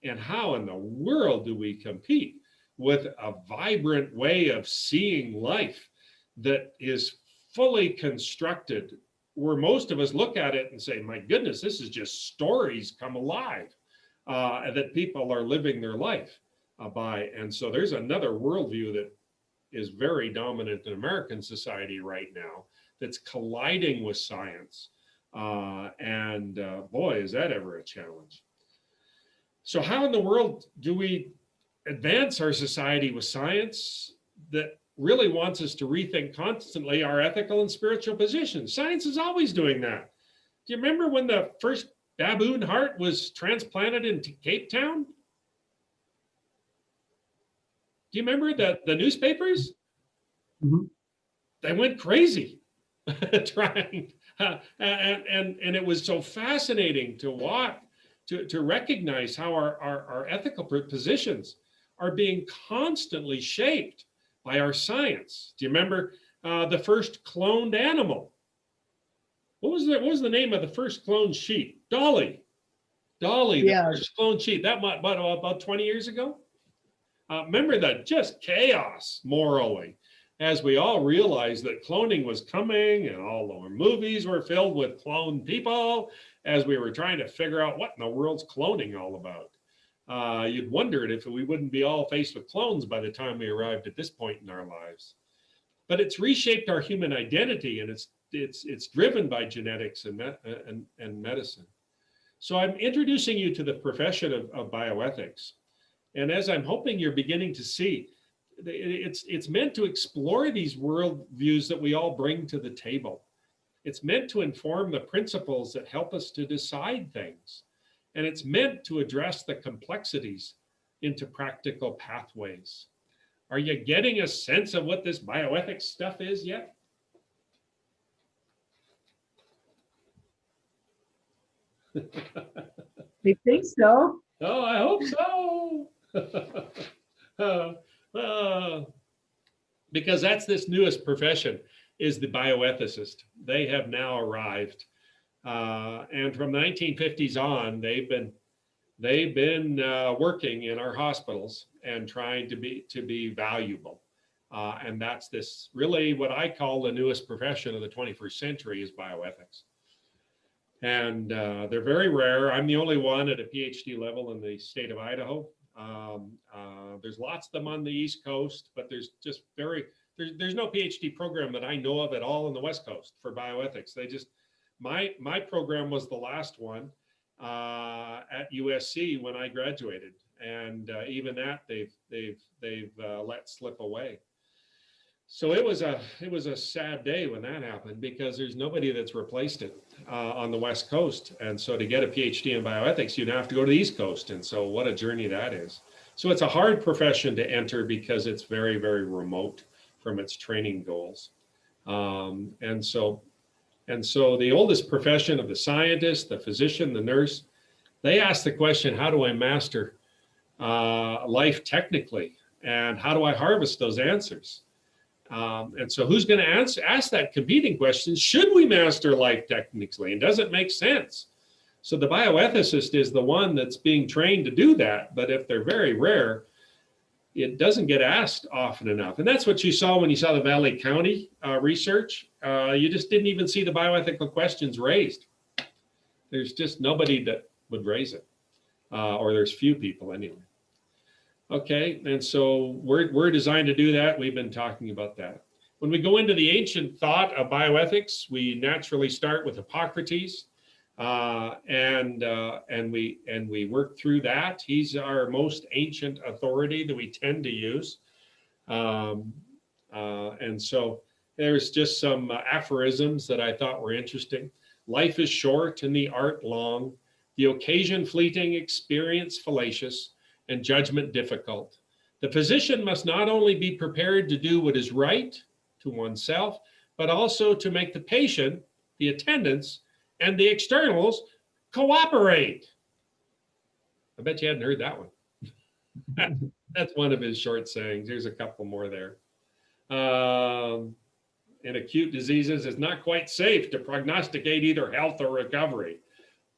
and how in the world do we compete with a vibrant way of seeing life that is fully constructed, where most of us look at it and say, my goodness, this is just stories come alive that people are living their life by. And so there's another worldview that is very dominant in American society right now that's colliding with science. Boy, is that ever a challenge. So how in the world do we advance our society with science? that really wants us to rethink constantly our ethical and spiritual positions. Science is always doing that. Do you remember when the first baboon heart was transplanted into Cape Town? Do you remember the newspapers? Mhm. They went crazy trying, and it was so fascinating to watch, to recognize how our ethical positions are being constantly shaped by our science. Do you remember the first cloned animal? What was the name of the first cloned sheep? Dolly. Dolly, the Yeah, first cloned sheep. That about 20 years ago. Remember that just chaos morally, as we all realized that cloning was coming and all our movies were filled with cloned people, as we were trying to figure out what in the world's cloning all about. You'd wondered if we wouldn't be all faced with clones by the time we arrived at this point in our lives. But it's reshaped our human identity, and it's driven by genetics and medicine. So I'm introducing you to the profession of bioethics. And as I'm hoping you're beginning to see, it's meant to explore these worldviews that we all bring to the table. It's meant to inform the principles that help us to decide things. And it's meant to address the complexities into practical pathways. Are you getting a sense of what this bioethics stuff is yet? I think so. Oh, I hope so. Because that's this newest profession, is the bioethicist. They have now arrived, and from the 1950s on, they've been working in our hospitals and trying to be valuable. And that's this really what I call the newest profession of the 21st century is bioethics. And they're very rare. I'm the only one at a PhD level in the state of Idaho. There's lots of them on the East Coast, but there's no PhD program that I know of at all on the West Coast for bioethics. My program was the last one at USC when I graduated, and even that they've let slip away. So it was a sad day when that happened, because there's nobody that's replaced it on the West Coast. And so to get a PhD in bioethics, you'd have to go to the East Coast. And so what a journey that is. So it's a hard profession to enter because it's very, very remote from its training goals. And so the oldest profession of the scientist, the physician, the nurse, they ask the question, how do I master life technically? And how do I harvest those answers? And so who's going to ask that competing question? Should we master life technically? And does it make sense? So the bioethicist is the one that's being trained to do that. But if they're very rare, it doesn't get asked often enough. And that's what you saw when you saw the Valley County research. You just didn't even see the bioethical questions raised. There's just nobody that would raise it, or there's few people anyway. Okay, and so we're designed to do that. We've been talking about that. When we go into the ancient thought of bioethics, we naturally start with Hippocrates, and we work through that. He's our most ancient authority that we tend to use, and so there's just some aphorisms that I thought were interesting. Life is short and the art long, the occasion fleeting, experience fallacious, and judgment difficult. The physician must not only be prepared to do what is right to oneself, but also to make the patient, the attendants, and the externals cooperate. I bet you hadn't heard that one. That's one of his short sayings. There's a couple more there. In acute diseases, it's not quite safe to prognosticate either health or recovery.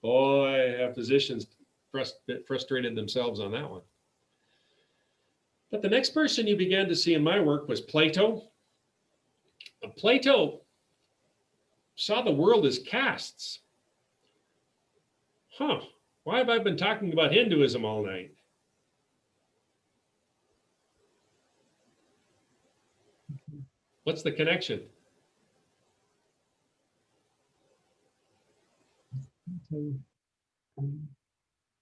Boy, have physicians frustrated themselves on that one. But the next person you began to see in my work was Plato. Plato saw the world as castes. Why have I been talking about Hinduism all night? What's the connection?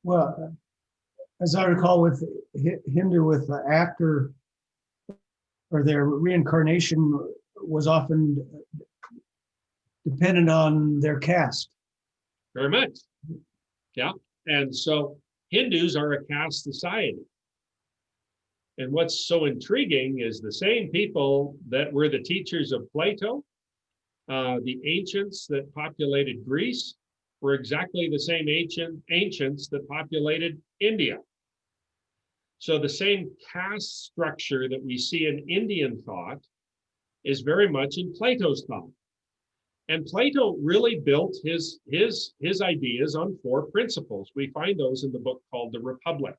Well, as I recall, with Hindu, with after or their reincarnation was often dependent on their caste. Very much. Yeah. And so Hindus are a caste society. And what's so intriguing is the same people that were the teachers of Plato, the ancients that populated Greece, were exactly the same ancients that populated India. So the same caste structure that we see in Indian thought is very much in Plato's thought. And Plato really built his ideas on 4 principles. We find those in the book called The Republic.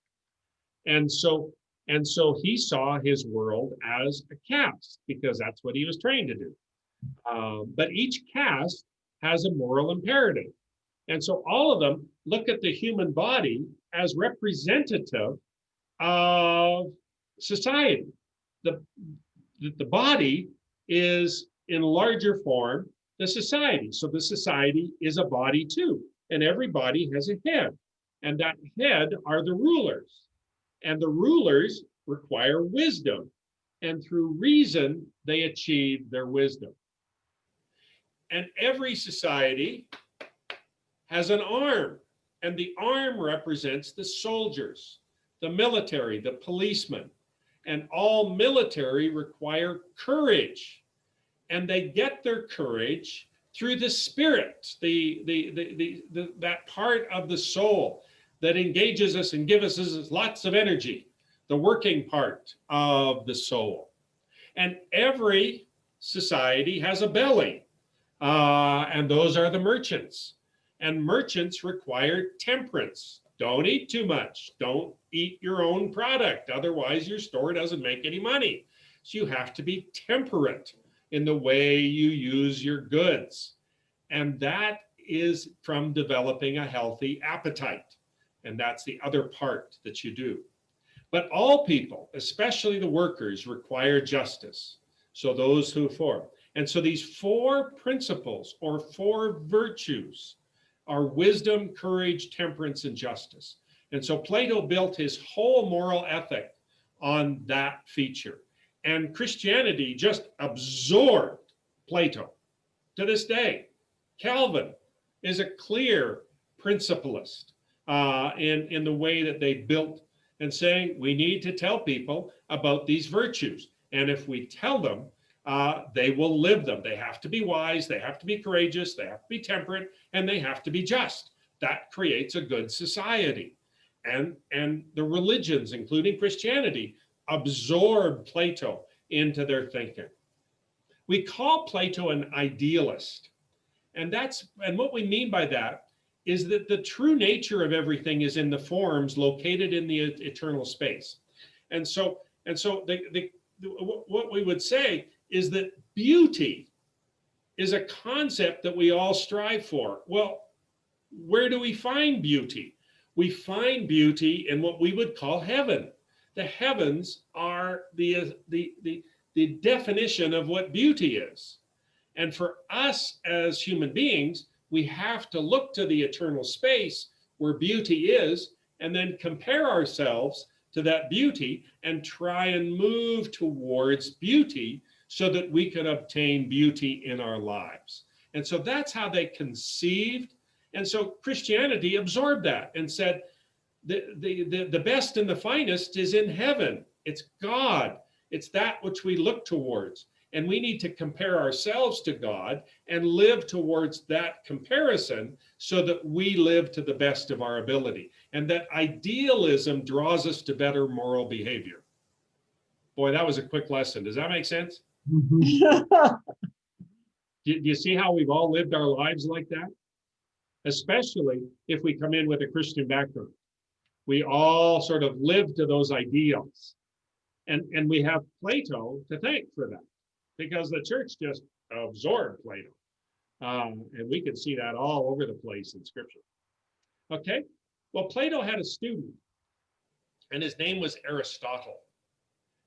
And so he saw his world as a caste because that's what he was trained to do. But each caste has a moral imperative. And so all of them look at the human body as representative of society. The body is in larger form the society. So the society is a body too. And every body has a head. And that head are the rulers. And the rulers require wisdom. And through reason, they achieve their wisdom. And every society has an arm. And the arm represents the soldiers, the military, the policemen. And all military require courage. And they get their courage through the spirit, that part of the soul that engages us and gives us lots of energy, the working part of the soul. And every society has a belly, and those are the merchants. And merchants require temperance. Don't eat too much. Don't eat your own product. Otherwise, your store doesn't make any money. So you have to be temperate in the way you use your goods. And that is from developing a healthy appetite. And that's the other part that you do. But all people, especially the workers, require justice. So those who form. And so these 4 principles or 4 virtues are wisdom, courage, temperance, and justice. And so Plato built his whole moral ethic on that feature. And Christianity just absorbed Plato to this day. Calvin is a clear principlist in the way that they built and saying we need to tell people about these virtues. And if we tell them, they will live them. They have to be wise, they have to be courageous, they have to be temperate, and they have to be just. That creates a good society. And the religions, including Christianity, absorb Plato into their thinking. We call Plato an idealist. And what we mean by that is that the true nature of everything is in the forms located in the eternal space. And so what we would say is that beauty is a concept that we all strive for. Well, where do we find beauty? We find beauty in what we would call heaven. The heavens are the definition of what beauty is. And for us as human beings, we have to look to the eternal space where beauty is and then compare ourselves to that beauty and try and move towards beauty so that we can obtain beauty in our lives. And so that's how they conceived. And so Christianity absorbed that and said, the best and the finest is in heaven. It's God. It's that which we look towards. And we need to compare ourselves to God and live towards that comparison so that we live to the best of our ability. And that idealism draws us to better moral behavior. Boy, that was a quick lesson. Does that make sense? Mhm. Do you see how we've all lived our lives like that? Especially if we come in with a Christian background. We all sort of live to those ideals. And we have Plato to thank for that, because the church just absorbed Plato. And we can see that all over the place in Scripture. Okay, well, Plato had a student, and his name was Aristotle.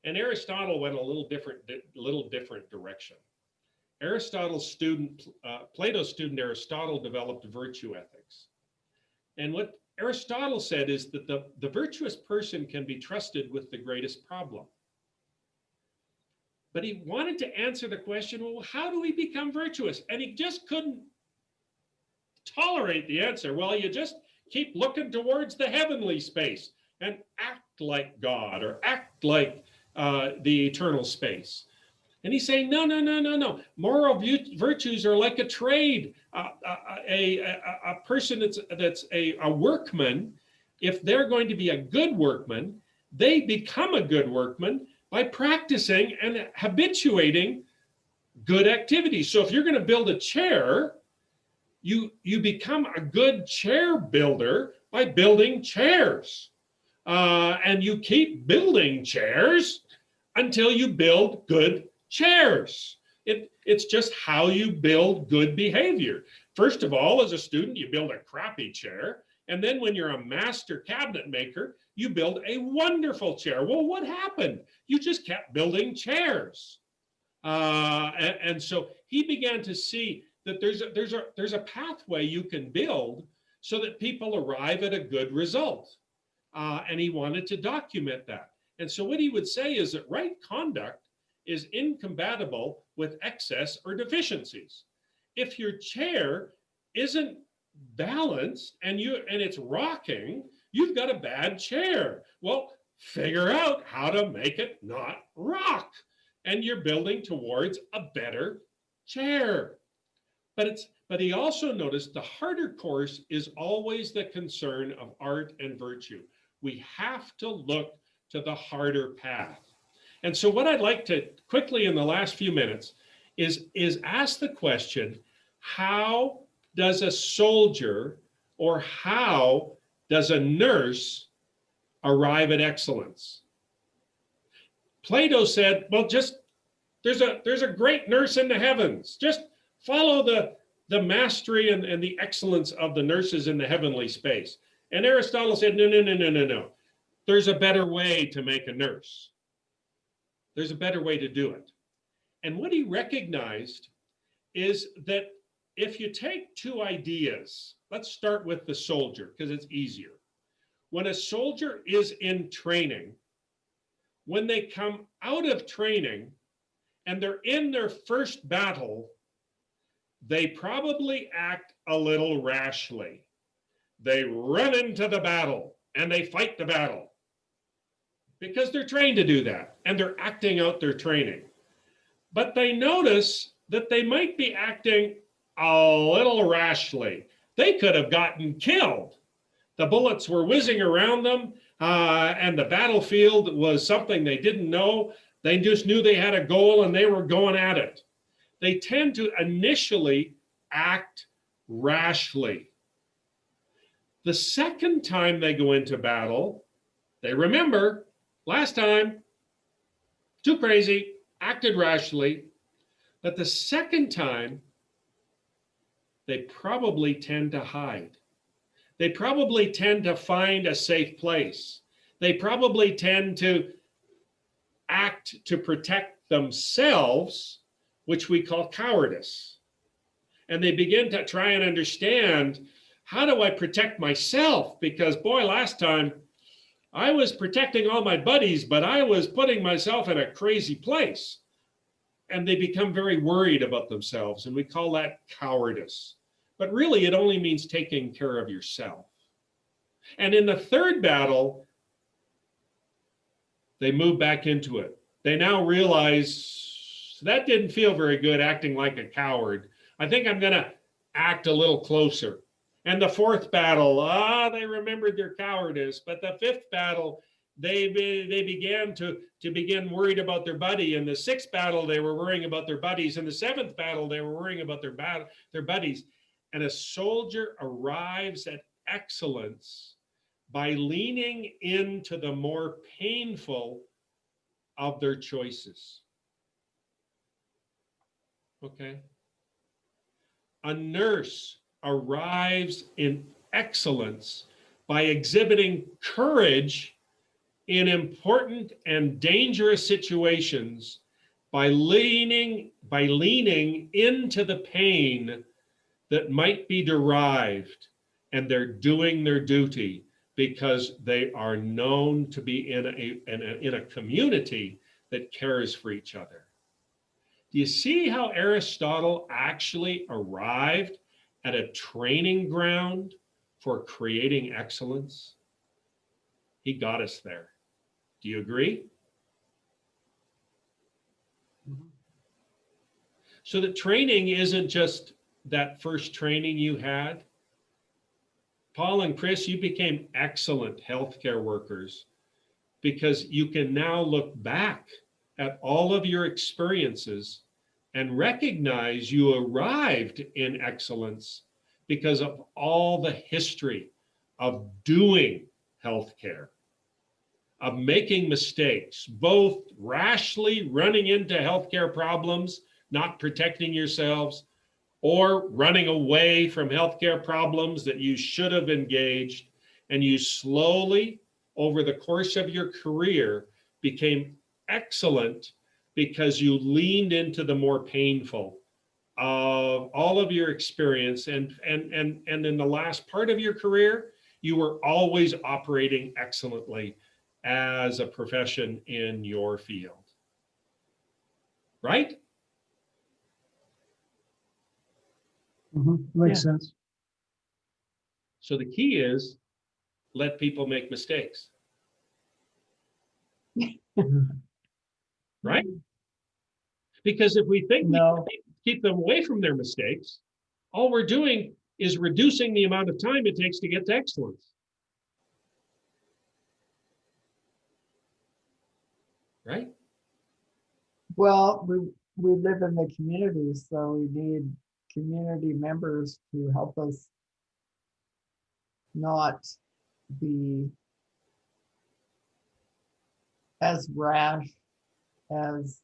And Aristotle went a little different direction. Aristotle's student, Plato's student Aristotle, developed virtue ethics. And what Aristotle said is that the virtuous person can be trusted with the greatest problem. But he wanted to answer the question, well, how do we become virtuous? And he just couldn't tolerate the answer. Well, you just keep looking towards the heavenly space and act like God or act like the eternal space. And he's saying, no, no, no, no, no. Moral virtues are like a trade. A person that's a workman, if they're going to be a good workman, they become a good workman by practicing and habituating good activities. So if you're going to build a chair, you become a good chair builder by building chairs. And you keep building chairs until you build good chairs. It's just how you build good behavior. First of all, as a student, you build a crappy chair. And then when you're a master cabinet maker, you build a wonderful chair. Well, what happened? You just kept building chairs. And so he began to see that there's a pathway you can build so that people arrive at a good result. And he wanted to document that. And so what he would say is that right conduct is incompatible with excess or deficiencies. If your chair isn't balanced and it's rocking, you've got a bad chair. Well, figure out how to make it not rock, and you're building towards a better chair. But he also noticed the harder course is always the concern of art and virtue. We have to look to the harder path. And so what I'd like to quickly in the last few minutes is ask the question, how does a soldier or how does a nurse arrive at excellence? Plato said, well, just there's a great nurse in the heavens. Just follow the mastery and the excellence of the nurses in the heavenly space. And Aristotle said, no, no, no, no, no, no. There's a better way to make a nurse. There's a better way to do it. And what he recognized is that if you take two ideas, let's start with the soldier because it's easier. When a soldier is in training, when they come out of training and they're in their first battle, they probably act a little rashly. They run into the battle and they fight the battle because they're trained to do that and they're acting out their training. But they notice that they might be acting a little rashly. They could have gotten killed. The bullets were whizzing around them and the battlefield was something they didn't know. They just knew they had a goal and they were going at it. They tend to initially act rashly. The second time they go into battle, they remember, last time, too crazy, acted rashly. But the second time, they probably tend to hide. They probably tend to find a safe place. They probably tend to act to protect themselves, which we call cowardice. And they begin to try and understand, how do I protect myself? Because boy, last time I was protecting all my buddies, but I was putting myself in a crazy place. And they become very worried about themselves. And we call that cowardice. But really, it only means taking care of yourself. And in the third battle, they move back into it. They now realize that didn't feel very good acting like a coward. I think I'm going to act a little closer. And the fourth battle, they remembered their cowardice. But the fifth battle, they began to begin worried about their buddy. In the sixth battle, they were worrying about their buddies. In the seventh battle, they were worrying about their buddies. And a soldier arrives at excellence by leaning into the more painful of their choices. Okay? A nurse arrives in excellence by exhibiting courage in important and dangerous situations, by leaning into the pain that might be derived, and they're doing their duty because they are known to be in a community that cares for each other. Do you see how Aristotle actually arrived at a training ground for creating excellence? He got us there. Do you agree? So the training isn't just that first training you had. Paul and Chris, you became excellent healthcare workers because you can now look back at all of your experiences and recognize you arrived in excellence because of all the history of doing healthcare, of making mistakes, both rashly running into healthcare problems, not protecting yourselves, or running away from healthcare problems that you should have engaged. And you slowly, over the course of your career, became excellent because you leaned into the more painful of all of your experience. And in the last part of your career, you were always operating excellently as a profession in your field. Right? Makes sense. So the key is let people make mistakes. Right? Because if we think we can keep them away from their mistakes, all we're doing is reducing the amount of time it takes to get to excellence. Right? Well, we live in the community, so we need community members to help us not be as rash as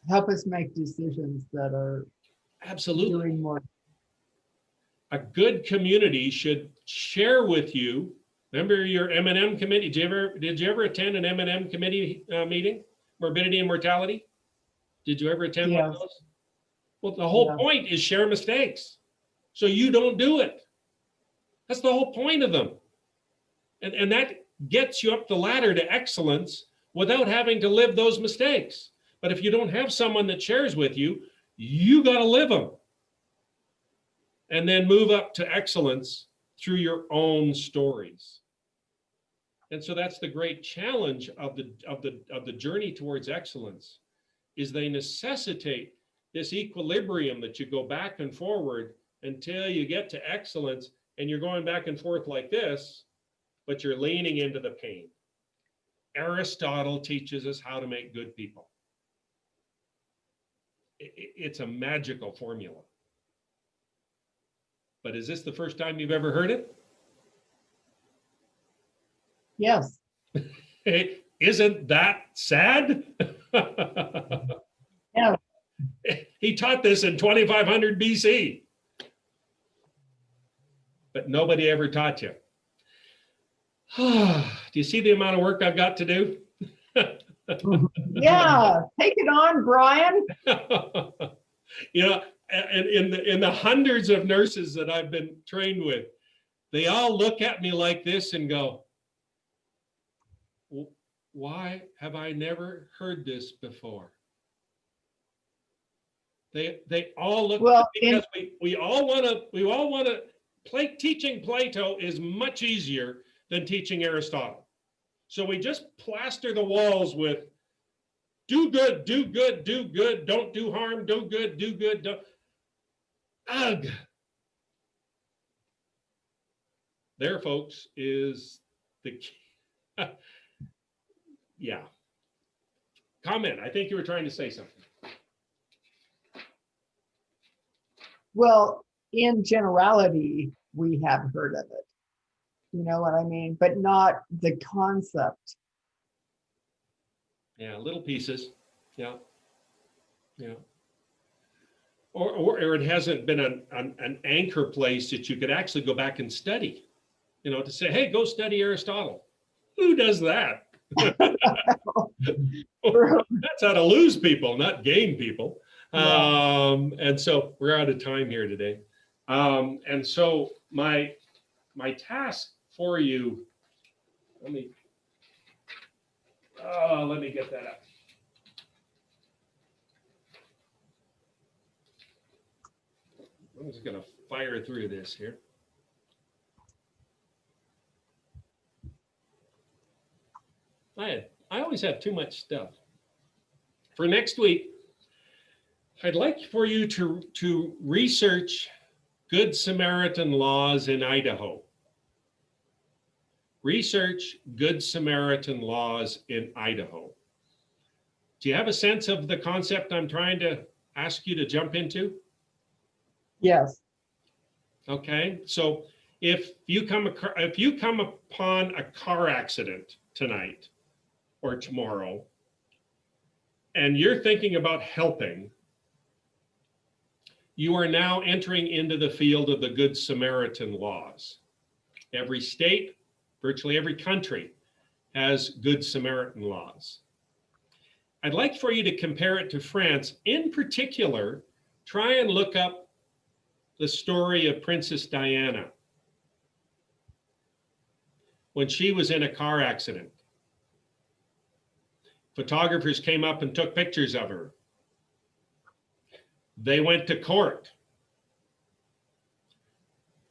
help us make decisions that are Absolutely. doing more. A good community should share with you. Remember your M&M committee? Did you ever attend an M&M committee meeting? Morbidity and mortality? Did you ever attend one of those? Well, the whole point is share mistakes, so you don't do it. That's the whole point of them. And that gets you up the ladder to excellence without having to live those mistakes. But if you don't have someone that shares with you, you got to live them. And then move up to excellence through your own stories. And so that's the great challenge of the journey towards excellence, is they necessitate this equilibrium that you go back and forward until you get to excellence, and you're going back and forth like this, but you're leaning into the pain. Aristotle teaches us how to make good people. It's a magical formula. But is this the first time you've ever heard it? Yes. Isn't that sad? Yeah. He taught this in 2500 BC. But nobody ever taught you. Do you see the amount of work I've got to do? Yeah, take it on, Brian. You know, and in the hundreds of nurses that I've been trained with, they all look at me like this and go, why have I never heard this before? They all look, well, because we all want to teaching Plato is much easier than teaching Aristotle. So we just plaster the walls with do good, do good, do good, don't do harm, do good, don't. Ugh. There, folks, is the key. Yeah. Comment. I think you were trying to say something. Well, in generality, we have heard of it. You know what I mean? But not the concept. Yeah, little pieces. Yeah. Yeah. Or it hasn't been an anchor place that you could actually go back and study, you know, to say, hey, go study Aristotle. Who does that? That's how to lose people, not gain people. Yeah. And so we're out of time here today. And so my task for you, let me get that up. I'm just gonna fire through this here. I always have too much stuff. For next week, I'd like for you to research Good Samaritan laws in Idaho. Research Good Samaritan laws in Idaho. Do you have a sense of the concept I'm trying to ask you to jump into? Yes. Okay, so if you come upon a car accident tonight or tomorrow, and you're thinking about helping, you are now entering into the field of the Good Samaritan laws. Every state, virtually every country, has Good Samaritan laws. I'd like for you to compare it to France. In particular, try and look up the story of Princess Diana when she was in a car accident. Photographers came up and took pictures of her. They went to court.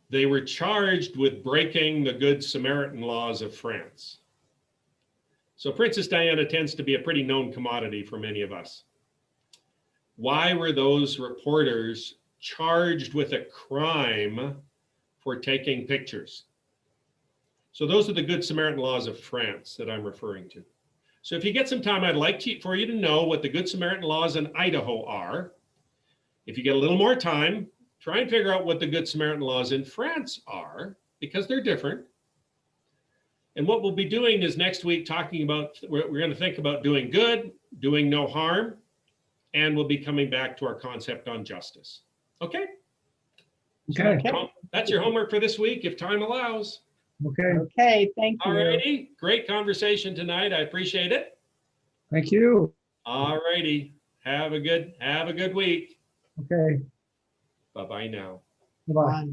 They were charged with breaking the Good Samaritan laws of France. So Princess Diana tends to be a pretty known commodity for many of us. Why were those reporters charged with a crime for taking pictures? So those are the Good Samaritan laws of France that I'm referring to. So if you get some time, I'd like for you to know what the Good Samaritan laws in Idaho are. If you get a little more time, try and figure out what the Good Samaritan laws in France are, because they're different. And what we'll be doing is next week talking about, we're going to think about doing good, doing no harm, and we'll be coming back to our concept on justice. Okay? Okay. So that's your homework for this week, if time allows. Okay. Okay, thank you. All righty. Great conversation tonight. I appreciate it. Thank you. All righty. Have a good week. Okay. Bye-bye now. Bye-bye. Bye.